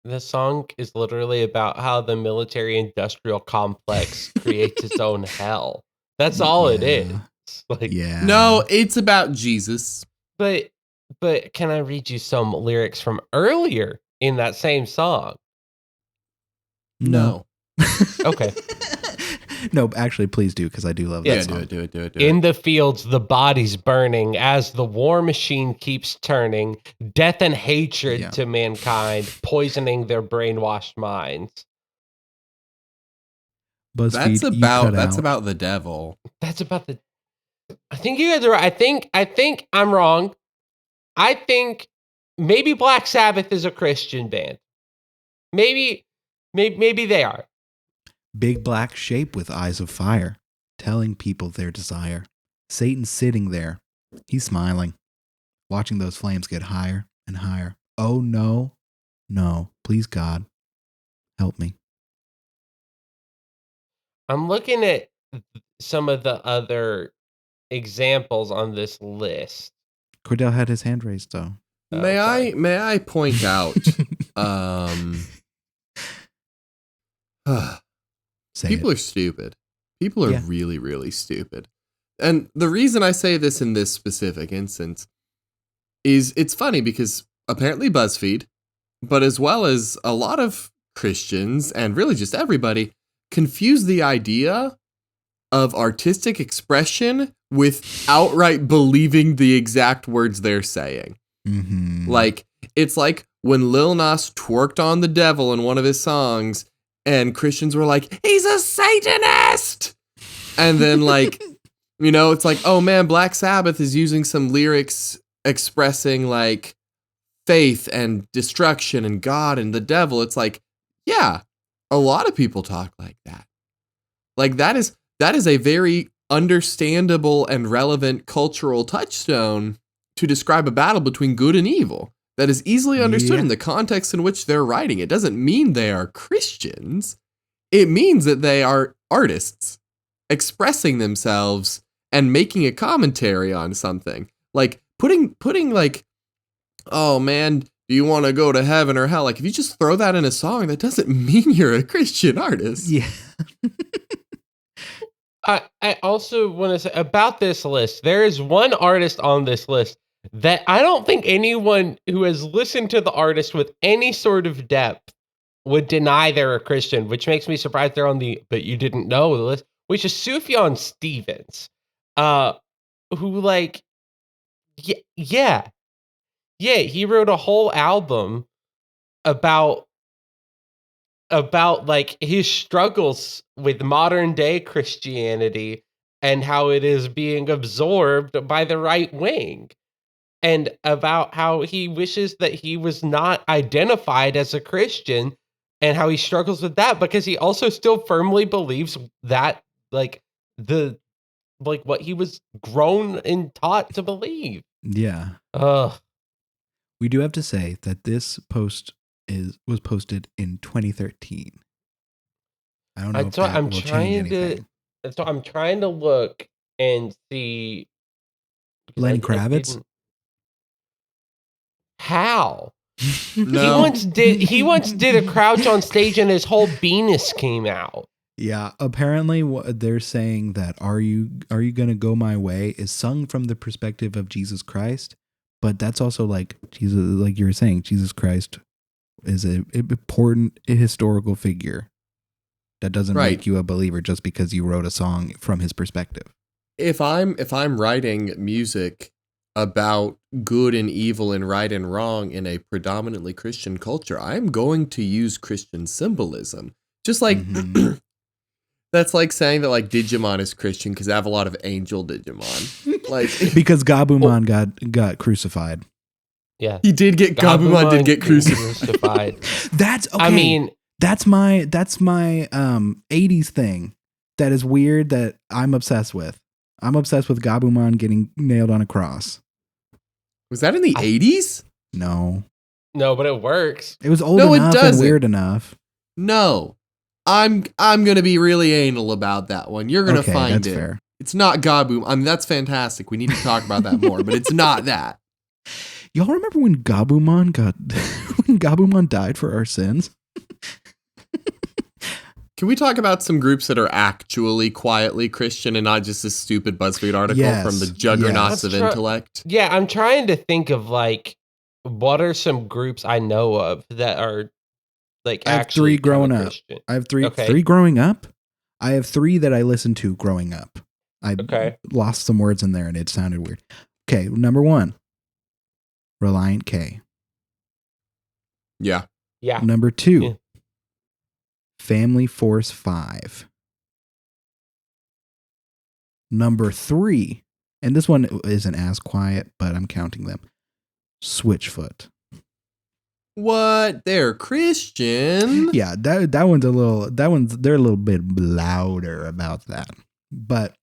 the song is literally about how the military-industrial complex creates its own hell. That's all it is. Like, no, it's about Jesus. But can I read you some lyrics from earlier in that same song? No. Okay. No, actually, please do, because I do love that song. Do it. In the fields, the body's burning as the war machine keeps turning, death and hatred to mankind, poisoning their brainwashed minds. BuzzFeed, that's about the devil. That's about the. I think you guys are right. I think I'm wrong. I think maybe Black Sabbath is a Christian band. Maybe they are. Big black shape with eyes of fire, telling people their desire. Satan's sitting there. He's smiling, watching those flames get higher and higher. Oh no, no, please God, help me. I'm looking at some of the other examples on this list. Cordell had his hand raised though. May I point out people are stupid. People are really, really stupid. And the reason I say this in this specific instance is it's funny because apparently BuzzFeed, but as well as a lot of Christians and really just everybody, confuse the idea of artistic expression with outright believing the exact words they're saying. Mm-hmm. Like, it's like when Lil Nas twerked on the devil in one of his songs, and Christians were like, "He's a Satanist!" And then, like, you know, it's like, oh man, Black Sabbath is using some lyrics expressing, like, faith and destruction and God and the devil. It's like, yeah, a lot of people talk like that. Like, that is a very understandable and relevant cultural touchstone to describe a battle between good and evil that is easily understood in the context in which they're writing. It doesn't mean they are Christians. It means that they are artists expressing themselves and making a commentary on something. Like putting like, oh man, do you want to go to heaven or hell? Like, if you just throw that in a song, that doesn't mean you're a Christian artist. Yeah. I also want to say about this list, there is one artist on this list that I don't think anyone who has listened to the artist with any sort of depth would deny they're a Christian, which makes me surprised they're on the "but you didn't know" list, which is Sufjan Stevens, who, like, yeah, he wrote a whole album about like his struggles with modern day Christianity and how it is being absorbed by the right wing, and about how he wishes that he was not identified as a Christian and how he struggles with that because he also still firmly believes that, like, what he was grown and taught to believe. Yeah. We do have to say that this post was posted in 2013. I don't know if that will change anything. So I'm trying to look and see. Lenny Kravitz? How? No. He once did a crouch on stage and his whole penis came out. Yeah, apparently they're saying that "Are you gonna go my way" is sung from the perspective of Jesus Christ, but that's also like Jesus, like you were saying, Jesus Christ is an important historical figure. That doesn't make you a believer just because you wrote a song from his perspective. If I'm writing music about good and evil and right and wrong in a predominantly Christian culture, I'm going to use Christian symbolism. Just like that's like saying that, like, Digimon is Christian because I have a lot of angel Digimon. Like, because Gabumon got crucified. Yeah, he did get Gabumon did get crucified. That's okay. I mean, that's my 80s thing. That is weird that I'm obsessed with. I'm obsessed with Gabumon getting nailed on a cross. Was that in the 80s? No. No, but it works. It was old enough and weird enough. No. I'm going to be really anal about that one. You're going to find that's it. Fair. It's not Gaboom. I mean, that's fantastic. We need to talk about that more, but it's not that. Y'all remember when Gabumon died for our sins? Can we talk about some groups that are actually quietly Christian and not just this stupid BuzzFeed article from the juggernauts of intellect? Yeah, I'm trying to think of like what are some groups I know of that are like I have actually 3 growing up. Christian. I have 3 growing up. I have 3 that I listened to growing up. I lost some words in there and it sounded weird. Okay, number 1, Reliant K. Yeah. Number 2, Family Force 5. Number 3, and this one isn't as quiet, but I'm counting them. Switchfoot. What? They're Christian? Yeah, they're a little bit louder about that. But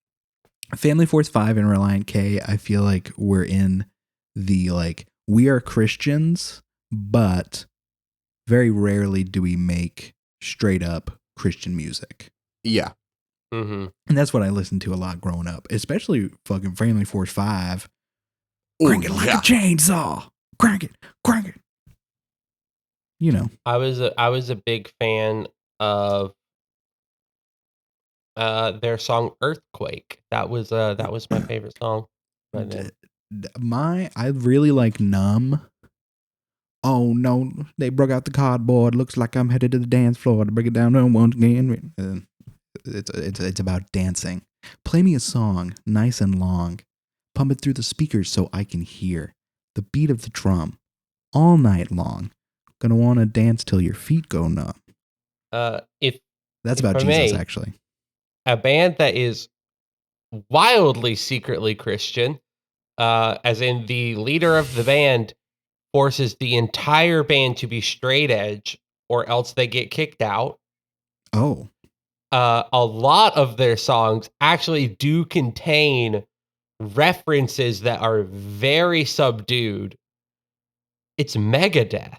Family Force 5 and Reliant K, I feel like we're in the like we are Christians, but very rarely do we make straight up Christian music. Yeah. Mm-hmm. And that's what I listened to a lot growing up, especially fucking Family Force 5. Crank it like a chainsaw. Crank it. You know. I was a big fan of their song Earthquake. That was my favorite song. I really like Numb. Oh no, they broke out the cardboard. Looks like I'm headed to the dance floor to break it down once again. It's about dancing. Play me a song, nice and long. Pump it through the speakers so I can hear the beat of the drum all night long. Gonna want to dance till your feet go numb. That's about Jesus, actually. A band that is wildly secretly Christian, as in the leader of the band forces the entire band to be straight edge or else they get kicked out. Oh. A lot of their songs actually do contain references that are very subdued. It's Megadeth.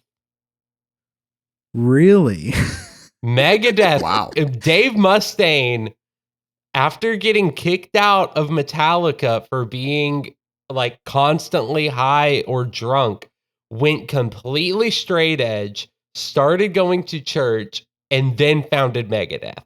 Really? Megadeth. Wow. Dave Mustaine, after getting kicked out of Metallica for being like constantly high or drunk, went completely straight edge, started going to church, and then founded Megadeth.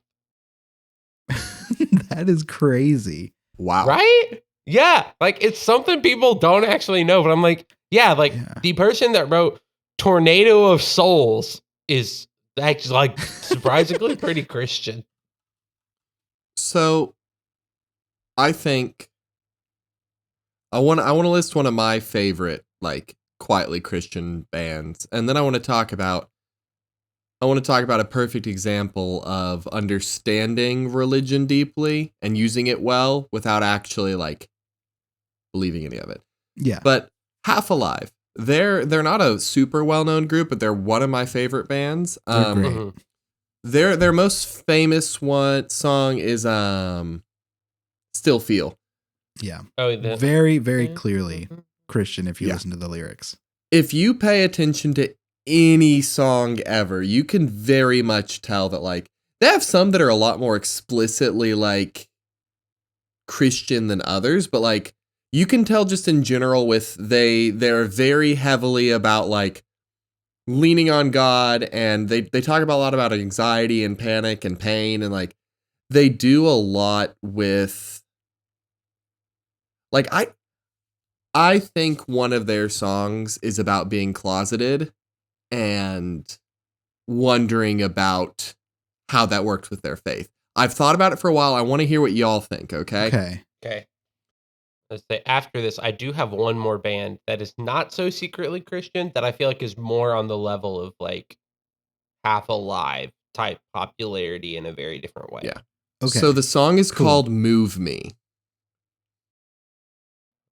That is crazy. Wow. Right? Yeah. Like, it's something people don't actually know, but I'm like, the person that wrote Tornado of Souls is actually like surprisingly pretty Christian. So I think I want to list one of my favorite like quietly Christian bands, and then I want to talk about a perfect example of understanding religion deeply and using it well without actually like believing any of it. Yeah. But Half Alive, they're not a super well-known group, but they're one of my favorite bands. They're great. Their most famous song is Still Feel. Yeah. Oh, very, very clearly Christian if you listen to the lyrics. If you pay attention to any song ever, you can very much tell that like they have some that are a lot more explicitly like Christian than others, but like you can tell just in general with they're very heavily about like leaning on God, and they talk about a lot about anxiety and panic and pain, and like they do a lot with like I think one of their songs is about being closeted and wondering about how that worked with their faith. I've thought about it for a while. I want to hear what y'all think, okay? Okay. Let's say after this, I do have one more band that is not so secretly Christian that I feel like is more on the level of like Half Alive type popularity in a very different way. Yeah. Okay. So the song is called Move Me.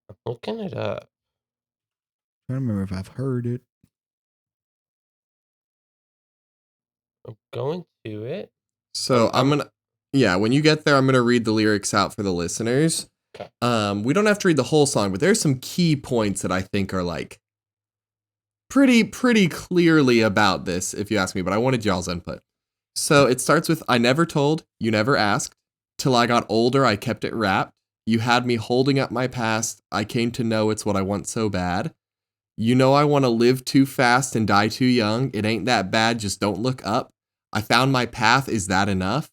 I'm looking it up. I don't remember if I've heard it. I'm going to it. So when you get there, I'm going to read the lyrics out for the listeners. Okay. We don't have to read the whole song, but there's some key points that I think are like pretty clearly about this, if you ask me, but I wanted y'all's input. So it starts with, I never told, you never asked. Till I got older, I kept it wrapped. You had me holding up my past. I came to know it's what I want so bad. You know I want to live too fast and die too young. It ain't that bad, just don't look up. I found my path, is that enough?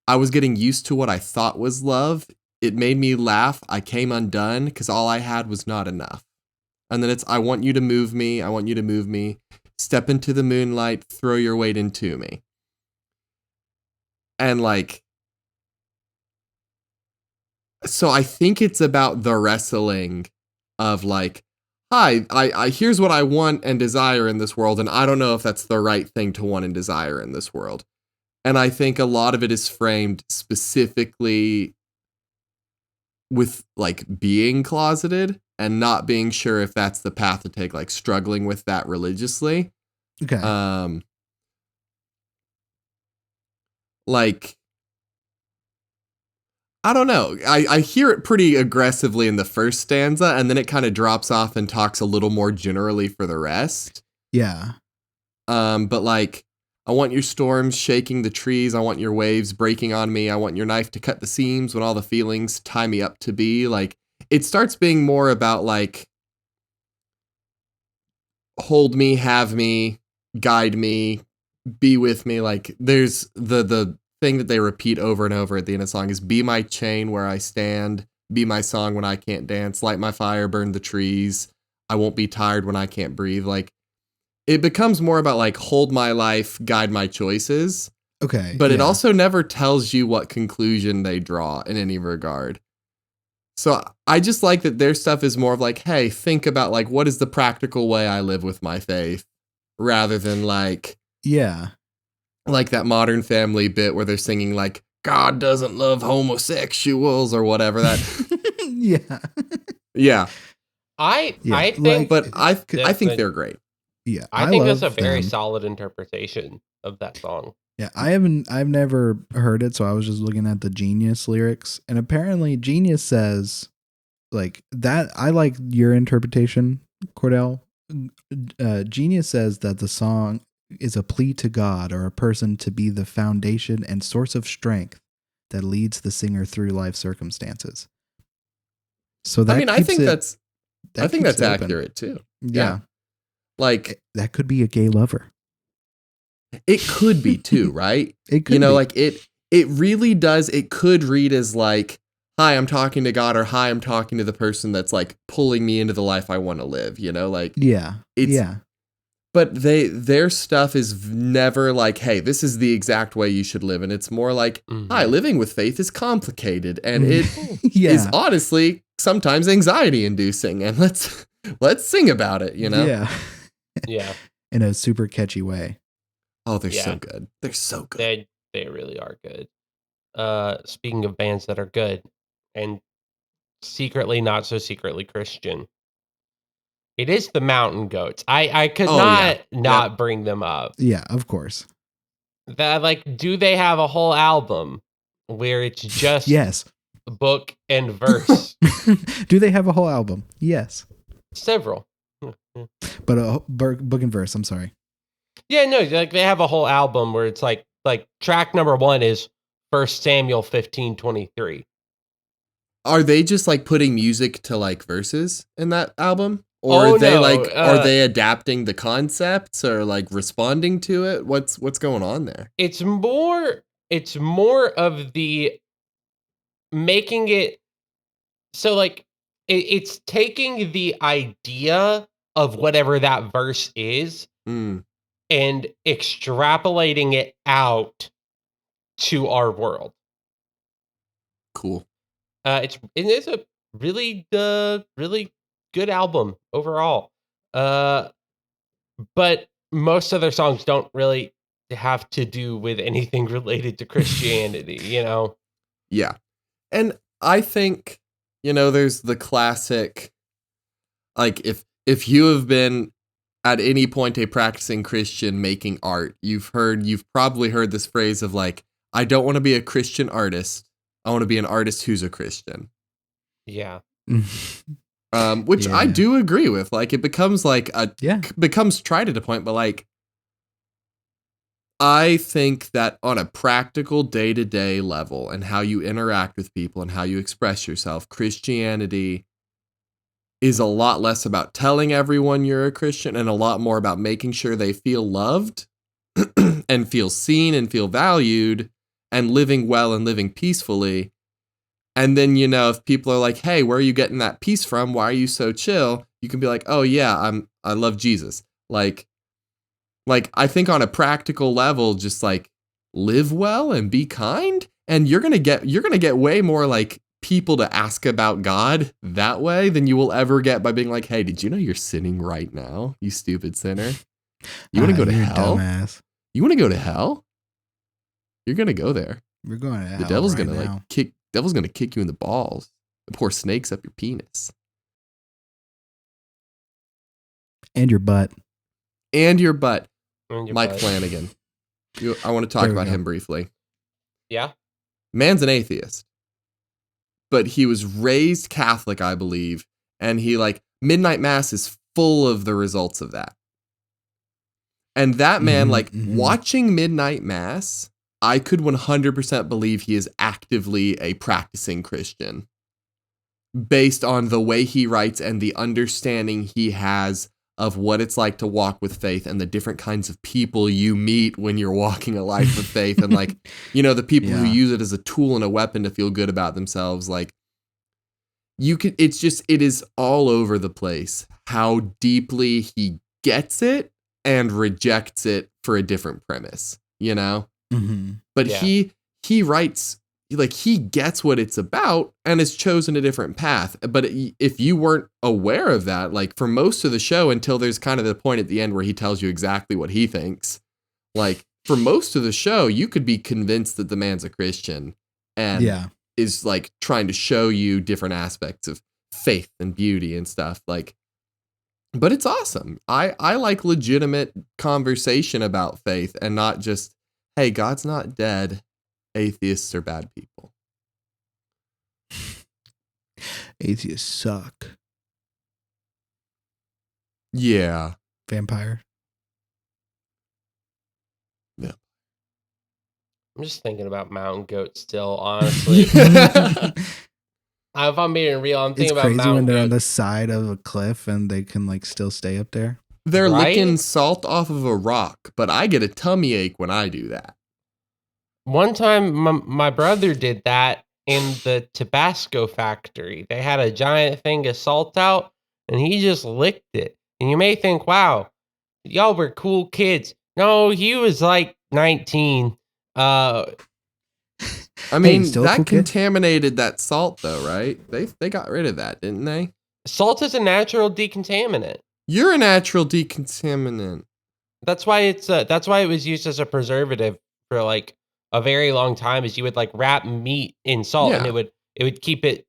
I was getting used to what I thought was love. It made me laugh. I came undone because all I had was not enough. And then it's, I want you to move me. I want you to move me. Step into the moonlight. Throw your weight into me. And like, so I think it's about the wrestling of like, hi, I here's what I want and desire in this world. And I don't know if that's the right thing to want and desire in this world. And I think a lot of it is framed specifically with like being closeted and not being sure if that's the path to take, like struggling with that religiously. Okay. Like, I don't know. I hear it pretty aggressively in the first stanza, and then it kind of drops off and talks a little more generally for the rest. Yeah. But like, I want your storms shaking the trees. I want your waves breaking on me. I want your knife to cut the seams when all the feelings tie me up to be. Like, it starts being more about like, hold me, have me, guide me, be with me. Like, there's the thing that they repeat over and over at the end of the song is, be my chain where I stand, be my song when I can't dance, light my fire, burn the trees. I won't be tired when I can't breathe. Like, it becomes more about like, hold my life, guide my choices. Okay. But it also never tells you what conclusion they draw in any regard. So I just like that their stuff is more of like, hey, think about like, what is the practical way I live with my faith, rather than like, yeah, like that Modern Family bit where they're singing like, God doesn't love homosexuals or whatever that. Yeah. Yeah. I think, like, but I think they're great. Yeah. I think that's a very solid interpretation of that song. Yeah, I've never heard it, so I was just looking at the Genius lyrics, and apparently Genius says like that. I like your interpretation, Cordell. Genius says that the song is a plea to God or a person to be the foundation and source of strength that leads the singer through life circumstances. So that I think that's accurate too. Yeah. Like, that could be a gay lover. It could be too, right? It could be. Like it really does. It could read as like, hi, I'm talking to God, or hi, I'm talking to the person that's like pulling me into the life I want to live, like, yeah. But their stuff is never like, hey, this is the exact way you should live. And it's more like, hi, living with faith is complicated. And it is honestly sometimes anxiety inducing. And let's sing about it, Yeah. Yeah. In a super catchy way. Oh, they're so good. They're so good. They really are good. Speaking of bands that are good and secretly not so secretly Christian, it is the Mountain Goats. I could not bring them up. Yeah, of course. That, like, do they have a whole album where it's just book and verse? Do they have a whole album? Yes. Several. But a book and verse, I'm sorry. Yeah, no, like they have a whole album where it's like track number 1 is 1 Samuel 15:23. Are they just like putting music to like verses in that album? Or are they are they adapting the concepts or like responding to it? What's going on there? It's more of the making it so like it's taking the idea of whatever that verse is and extrapolating it out to our world. Cool. It's a really good album overall. But most of their songs don't really have to do with anything related to Christianity, Yeah. And I think, there's the classic, like if you have been at any point a practicing Christian making art, you've probably heard this phrase of like, I don't want to be a Christian artist. I want to be an artist who's a Christian. Yeah. Which I do agree with. Like, it becomes becomes tried at a point, but like, I think that on a practical day-to-day level and how you interact with people and how you express yourself, Christianity is a lot less about telling everyone you're a Christian and a lot more about making sure they feel loved and feel seen and feel valued and living well and living peacefully. And then, if people are like, hey, where are you getting that peace from? Why are you so chill? You can be like, oh yeah, I love Jesus. Like I think on a practical level, just like live well and be kind. And you're going to get way more like people to ask about God that way than you will ever get by being like, hey, did you know you're sinning right now? You stupid sinner. You want to go to hell? Dumbass. You want to go to hell? You're going to go there. We're going to hell. The devil's going to devil's going to kick you in the balls and pour snakes up your penis. And your butt. Mike Flanagan. I want to talk about him briefly. Yeah. Man's an atheist. But he was raised Catholic, I believe. And he Midnight Mass is full of the results of that. And that man, watching Midnight Mass, I could 100% believe he is actively a practicing Christian based on the way he writes and the understanding he has of what it's like to walk with faith and the different kinds of people you meet when you're walking a life of faith. And the people who use it as a tool and a weapon to feel good about themselves. Like it is all over the place how deeply he gets it and rejects it for a different premise, Mm-hmm. But he writes, he gets what it's about and has chosen a different path. But if you weren't aware of that, for most of the show, until there's kind of the point at the end where he tells you exactly what he thinks, for most of the show, you could be convinced that the man's a Christian and is trying to show you different aspects of faith and beauty and stuff. But it's awesome. I like legitimate conversation about faith and not just, hey, God's not dead. Atheists are bad people. Atheists suck. Yeah. Vampire. Yeah. I'm just thinking about mountain goats still, honestly. If I'm being real, I'm thinking about mountain goats. It's crazy when they're on the side of a cliff and they can still stay up there. They're licking salt off of a rock, but I get a tummy ache when I do that. One time, my brother did that in the Tabasco factory. They had a giant thing of salt out, and he just licked it. And you may think, wow, y'all were cool kids. No, he was 19. I mean, that contaminated that salt, though, right? They got rid of that, didn't they? Salt is a natural decontaminant. You're a natural decontaminant. That's why it was used as a preservative for a very long time. Is you would wrap meat in salt and it would keep it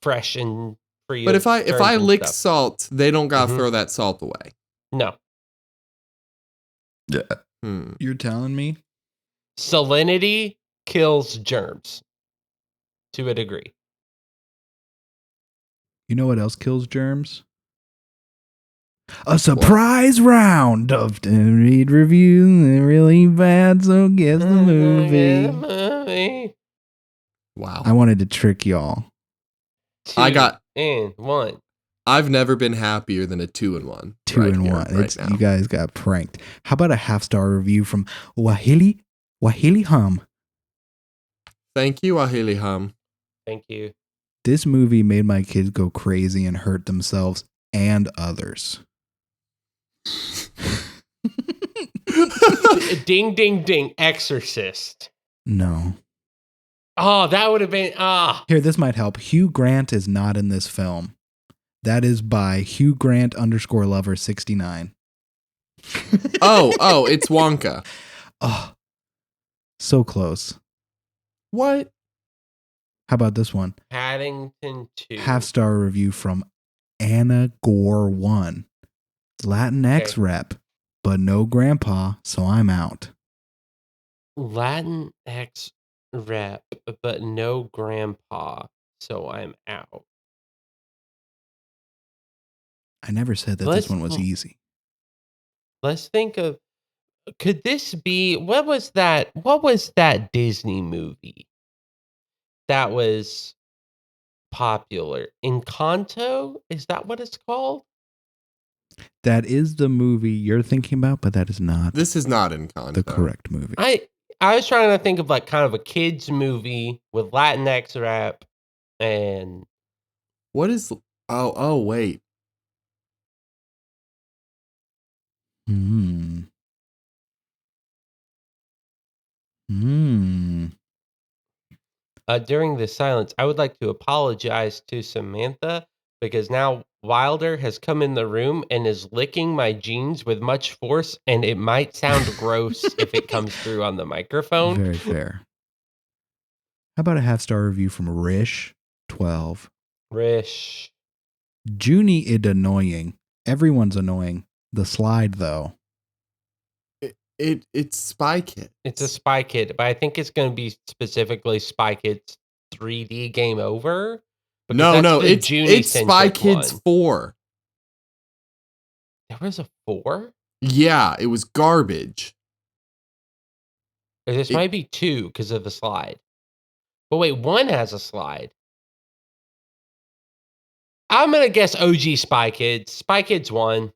fresh and free. But if I lick salt, they don't gotta throw that salt away. No. Yeah. You're telling me? Salinity kills germs to a degree. You know what else kills germs? A surprise round of read reviews. They're really bad, so guess the movie. Wow. I wanted to trick y'all. 2-in-1. I've never been happier than a 2-in-1. 2-in-1. You guys got pranked. How about a 5-star review from Wahili Hum? Thank you, Wahili Hum. Thank you. This movie made my kids go crazy and hurt themselves and others. Ding, ding, ding. Exorcist. No. Oh, that would have been... Here, this might help. Hugh Grant is not in this film. That is by Hugh Grant _lover 69. Oh, it's Wonka. Oh, so close. What? How about this one? Paddington 2. 5-star review from Anna Gore 1. Latinx rep, but no grandpa, so I'm out. Latinx rep, but no grandpa, so I'm out. never said that this one was easy. Let's think of, could this be, what was that Disney movie that was popular? Encanto? Is that what it's called? That is the movie you're thinking about, but that is not. This is not Encanto. The correct movie. I was trying to think of like kind of a kids movie with Latinx rap and what is? Oh wait. During this silence, I would like to apologize to Samantha because now Wilder has come in the room and is licking my jeans with much force, and it might sound gross if it comes through on the microphone. Very fair. How about a 5-star review from Rish12? Rish. Junie is annoying. Everyone's annoying. The slide, though. It's Spy Kids. It's a Spy Kid, but I think it's going to be specifically Spy Kids 3D Game Over. No, it's Spy Kids 4. There was a 4? Yeah, it was garbage. This might be 2 because of the slide. But wait, 1 has a slide. I'm going to guess OG Spy Kids. Spy Kids 1.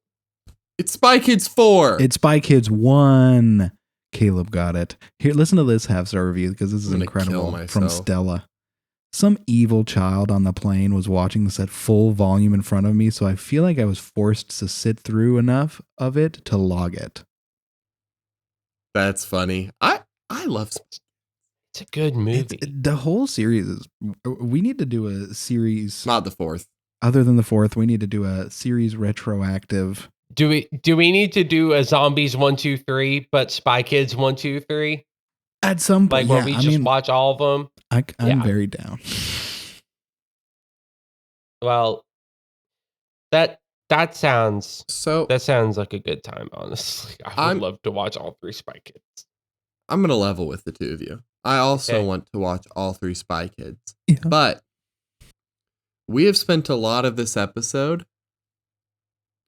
It's Spy Kids 4. It's Spy Kids 1. Caleb got it. Here, listen to this 5-star review because this is incredible from Stella. Some evil child on the plane was watching this at full volume in front of me, so I feel like I was forced to sit through enough of it to log it. That's funny. I love. It's a good movie. The whole series is. We need to do a series. Not the 4th. Other than the 4th, we need to do a series retroactive. Do we need to do a Zombies 1, 2, 3, but Spy Kids 1, 2, 3? At some point, where we just watch all of them. I'm very down. Well, that sounds so. That sounds like a good time. Honestly, I would love to watch all 3 Spy Kids. I'm gonna level with the two of you. I also want to watch all 3 Spy Kids, yeah. But we have spent a lot of this episode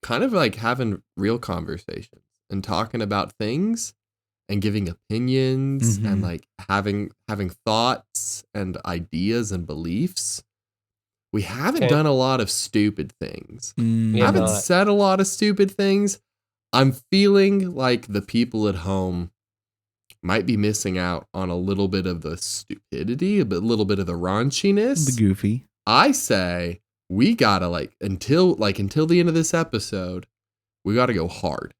kind of like having real conversations and talking about things and giving opinions and like having thoughts and ideas and beliefs. We haven't done a lot of stupid things. We haven't said a lot of stupid things. I'm feeling like the people at home might be missing out on a little bit of the stupidity, a little bit of the raunchiness, the goofy. I say we gotta until the end of this episode, we gotta go hard.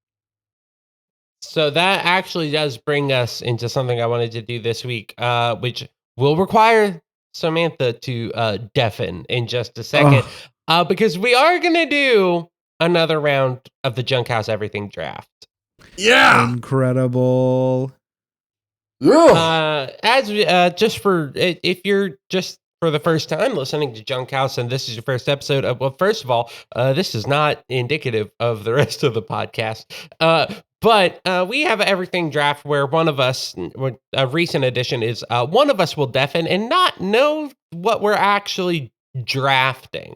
So that actually does bring us into something I wanted to do this week, which will require Samantha to deafen in just a second, because we are gonna do another round of the Junk House Everything draft. Yeah, incredible. If you're just for the first time listening to Junk House and this is your first episode, well, first of all, this is not indicative of the rest of the podcast. But we have everything draft where one of us, a recent addition is one of us will deafen and not know what we're actually drafting.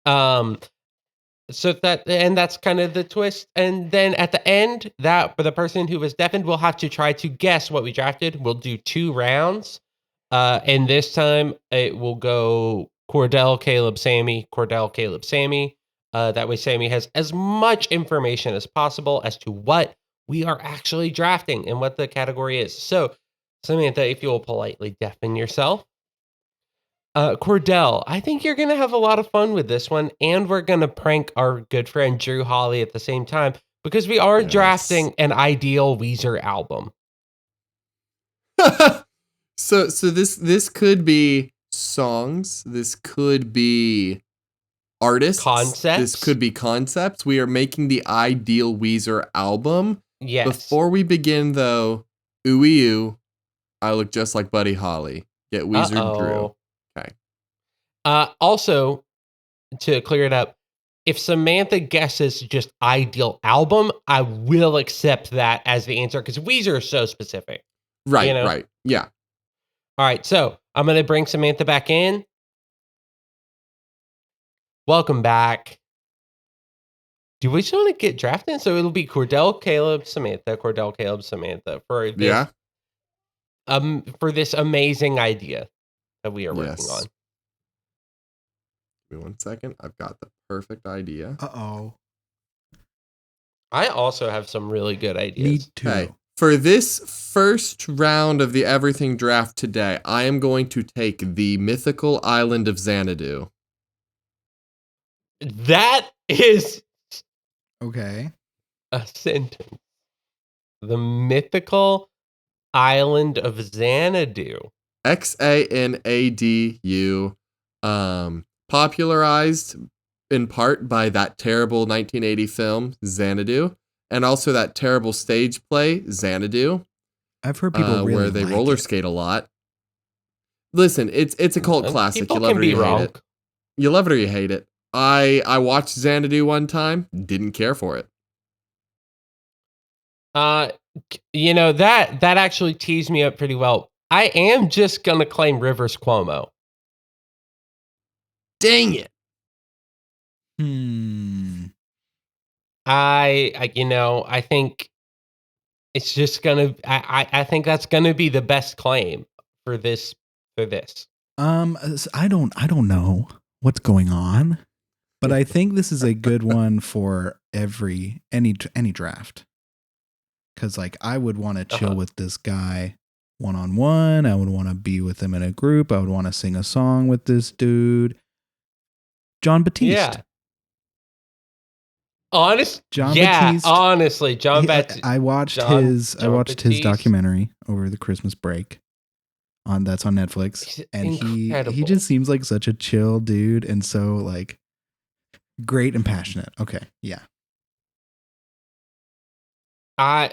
So that's kind of the twist. And then at the end, that for the person who was deafened will have to try to guess what we drafted. We'll do 2 rounds. And this time it will go Cordell, Caleb, Sammy, Cordell, Caleb, Sammy. That way Sammy has as much information as possible as to what we are actually drafting and what the category is. So, Samantha, if you will politely deafen yourself. Cordell, I think you're going to have a lot of fun with this one, and we're going to prank our good friend Drew Hawley at the same time because we are drafting an ideal Weezer album. So this could be songs. This could be artists. Concepts. This could be concepts. We are making the ideal Weezer album. Yes. Before we begin, though, ooey oo, I look just like Buddy Holly. Get Weezer Drew. Okay. Also, to clear it up, if Samantha guesses just ideal album, I will accept that as the answer because Weezer is so specific. Right, right. Yeah. All right, so I'm going to bring Samantha back in. Welcome back. do we just want to get drafted? So it'll be Cordell, Caleb, Samantha, Cordell, Caleb, Samantha for this amazing idea that we are working on. Give me 1 second. I've got the perfect idea. Uh-oh. I also have some really good ideas. Me too. Hey, for this first round of the Everything Draft today, I am going to take the mythical island of Xanadu. That is okay. A sentence. The mythical island of Xanadu. Xanadu. Popularized in part by that terrible 1980 film, Xanadu, and also that terrible stage play, Xanadu. I've heard people really where they like roller it. skate a lot. Listen, it's a cult classic. People you love can it or be you wrong. hate it. You love it or you hate it. I watched Xanadu one time, didn't care for it. That actually teased me up pretty well. I am just gonna claim Rivers Cuomo. Dang it. I think it's just gonna. I think that's gonna be the best claim for this. I don't know what's going on, but I think this is a good one for any draft. Because like I would want to chill with this guy one-on-one. I would want to be with him in a group. I would want to sing a song with this dude. John Batiste. Yeah. Batiste. John Batiste. I watched his documentary over the Christmas break. That's on Netflix. He's and incredible. he just seems like such a chill dude and so like great and passionate. Okay. Yeah. I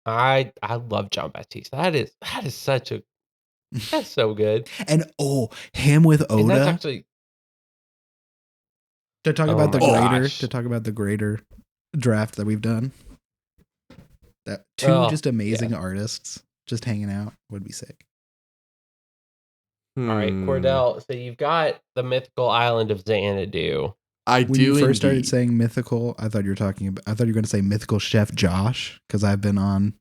love John Batiste. That is that's so good. And him with Oda. And that's actually to talk about the greater draft that we've done. That two just amazing artists just hanging out would be sick. All right, Cordell. So you've got the mythical island of Xanadu. When you first started saying mythical, I thought you were going to say mythical chef Josh, because I've been on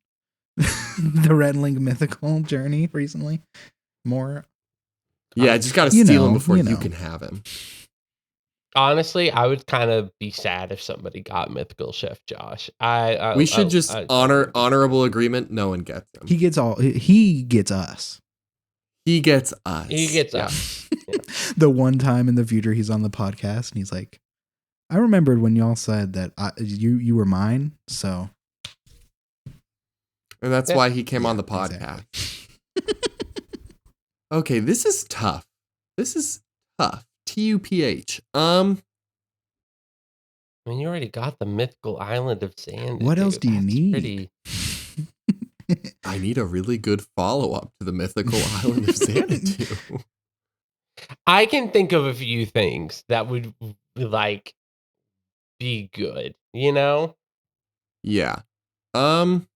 the Red Link mythical journey recently. More. Yeah, I just got to steal him before you can have him. Honestly, I would kind of be sad if somebody got mythical chef Josh. We should just honorable agreement. No one gets him. He gets us. He gets us. Yeah. The one time in the future he's on the podcast and he's like, I remembered when y'all said that you were mine, so. And that's why he came on the podcast. Exactly. Okay, this is tough. TUPH. I mean, you already got the mythical island of Xanadu. What else do you need? I need a really good follow-up to the mythical island of Xanadu. I can think of a few things that would like be good, you know? Yeah. Cordell,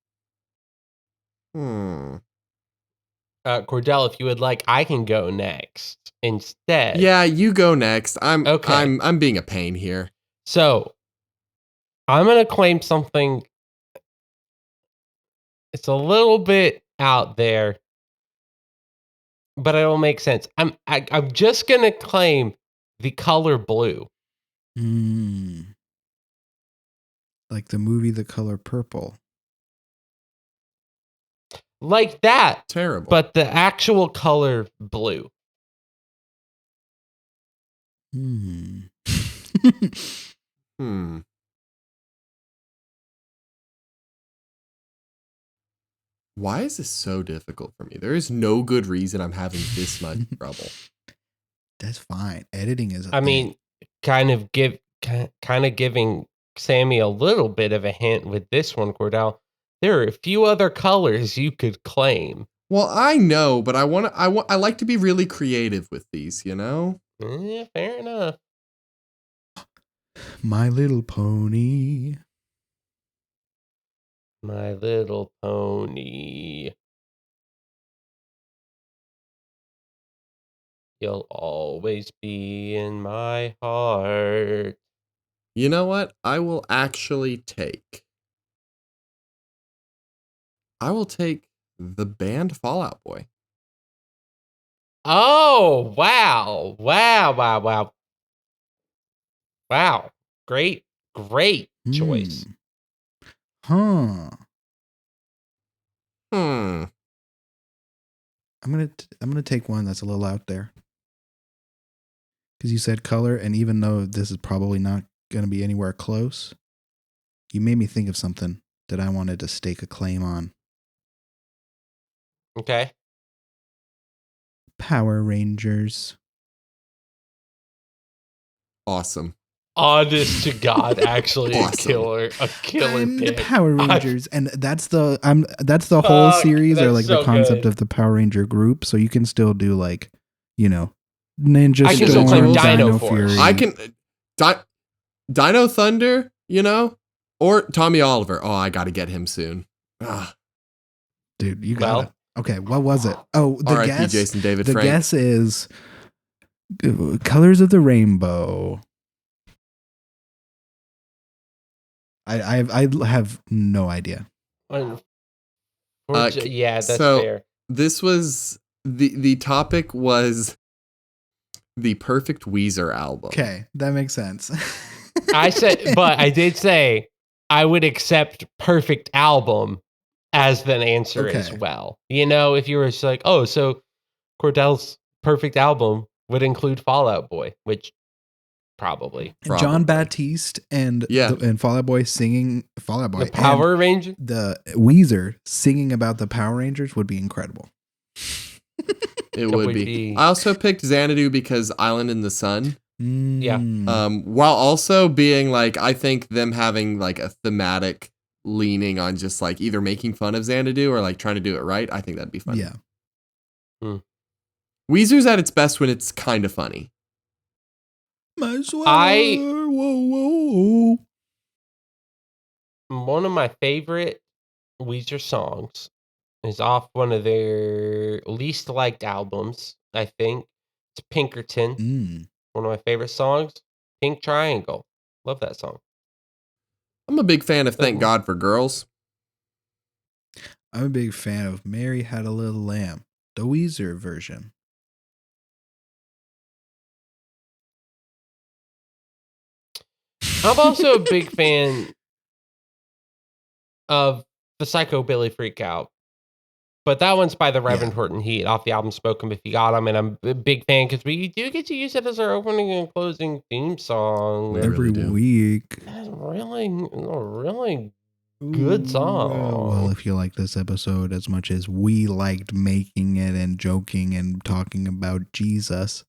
if you would like, I can go next instead. Yeah, you go next. I'm being a pain here. So I'm gonna claim something. It's a little bit out there, but it'll make sense. I'm just gonna claim the color blue. Like the movie The Color Purple. Like that. Terrible. But the actual color blue. Why is this so difficult for me? There is no good reason I'm having this much trouble. That's fine. Editing is. I mean, kind of giving Sammy a little bit of a hint with this one, Cordell. There are a few other colors you could claim. Well, I know, but I like to be really creative with these, you know? Yeah, fair enough. My Little Pony. My Little Pony. You'll always be in my heart. You know what? I will actually take the band Fall Out Boy. Oh, wow. Wow. Great choice. Huh. Hmm. I'm gonna take one that's a little out there. Because you said color, and even though this is probably not gonna be anywhere close, you made me think of something that I wanted to stake a claim on. Okay. Power Rangers. Awesome. Honest to God, actually Awesome. a killer I'm pick. the Power Rangers, and that's the whole series, or like the concept of the Power Ranger group. So you can still do like, Ninja I can Storm, still claim Dino Force. Fury. I can Dino Thunder, or Tommy Oliver. Oh, I got to get him soon. Dude, you got it. Okay, what was it? Oh, the R.I.P. guess. Jason David the Frank. guess is Colors of the Rainbow. I have no idea. Yeah, that's fair. This was the topic was the perfect Weezer album. Okay, that makes sense. I did say I would accept perfect album as the answer as well. If you were just like, oh, so Cordell's perfect album would include Fall Out Boy, which probably. John Baptiste and Fall Out Boy singing Fall Out Boy. The Power Ranger? The Weezer singing about the Power Rangers would be incredible. It would be. I also picked Xanadu because Island in the Sun. Yeah. While also being like, I think them having like a thematic leaning on just like either making fun of Xanadu or like trying to do it right. I think that'd be fun. Yeah. Weezer's at its best when it's kind of funny. Whoa. One of my favorite Weezer songs is off one of their least liked albums, I think. It's Pinkerton. One of my favorite songs, Pink Triangle. Love that song. I'm a big fan of Thank God for Girls. I'm a big fan of Mary Had a Little Lamb, the Weezer version. I'm also a big fan of the Psychobilly Freakout. But that one's by the Reverend Horton Heat off the album Spoken If You Got 'Em, and I'm a big fan because we do get to use it as our opening and closing theme song every week. That's really good song. Well, if you like this episode as much as we liked making it and joking and talking about Jesus,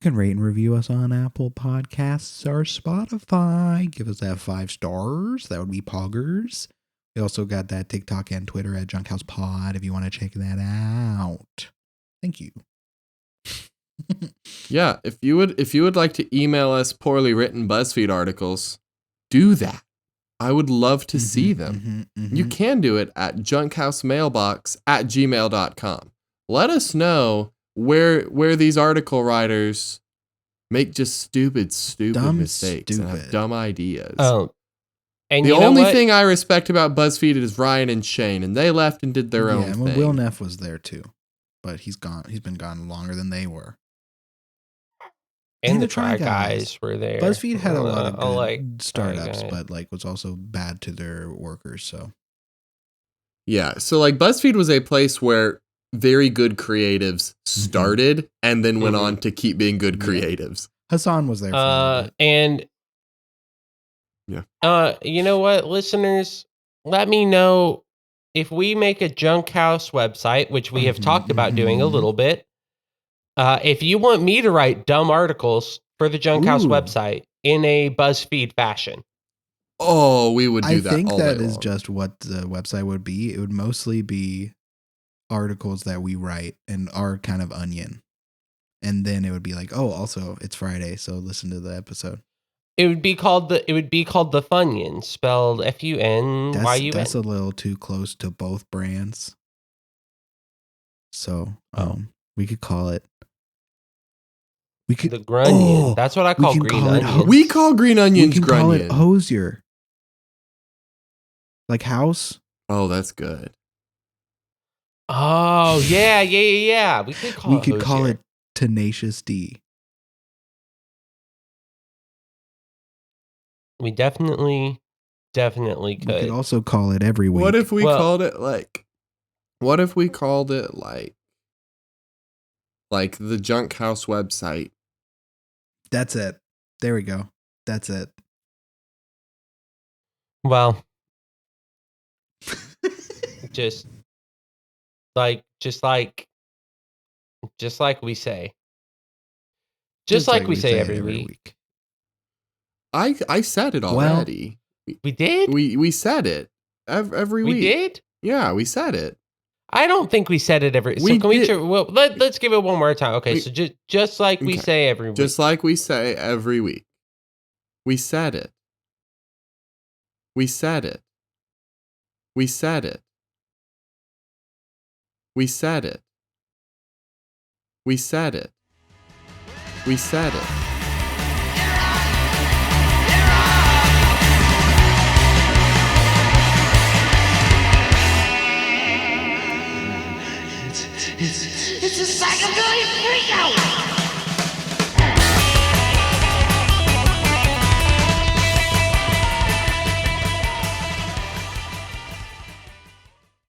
you can rate and review us on Apple Podcasts or Spotify. Give us that 5 stars. That would be poggers. We also got that TikTok and Twitter at JunkHousePod if you want to check that out. Thank you. Yeah, if you would like to email us poorly written BuzzFeed articles, do that. I would love to see them. You can do it at junkhousemailbox@gmail.com. Let us know where these article writers make just stupid mistakes and have dumb ideas. Oh. And the only thing I respect about BuzzFeed is Ryan and Shane, and they left and did their own thing. Will Neff was there too, but he's gone. He's been gone longer than they were. And the Try Guys were there. BuzzFeed had a lot of good startups, but was also bad to their workers. So yeah, so BuzzFeed was a place where very good creatives started and then went on to keep being good creatives. Hassan was there for and. Yeah. You know what, listeners? Let me know if we make a Junk House website, which we have talked about doing a little bit. If you want me to write dumb articles for the Junk House website in a BuzzFeed fashion. Oh, we would do that. I think that is just what the website would be. It would mostly be articles that we write and are kind of onion. And then it would be like, oh, also it's Friday, so listen to the episode. It would be called the Funyun, spelled Funyun. That's a little too close to both brands. So we could call it We could the grunion. That's what I call green onion. We call green onions grunion. We can call it hosier. Like house. Oh, that's good. Oh, yeah. We could call it Tenacious D. We definitely could. We could also call it every week. What if we called it like the Junk House website? That's it. There we go. That's it. Well, just like we say. Just like we say every week. I said it already. We did? We said it every week. We did? Yeah, we said it. I don't think we said it every. So let's give it one more time. Okay, so just like we say every week. Just like we say every week. We said it. We said it. We said it. We said it. We said it. We said it. It's a psychobilly freakout!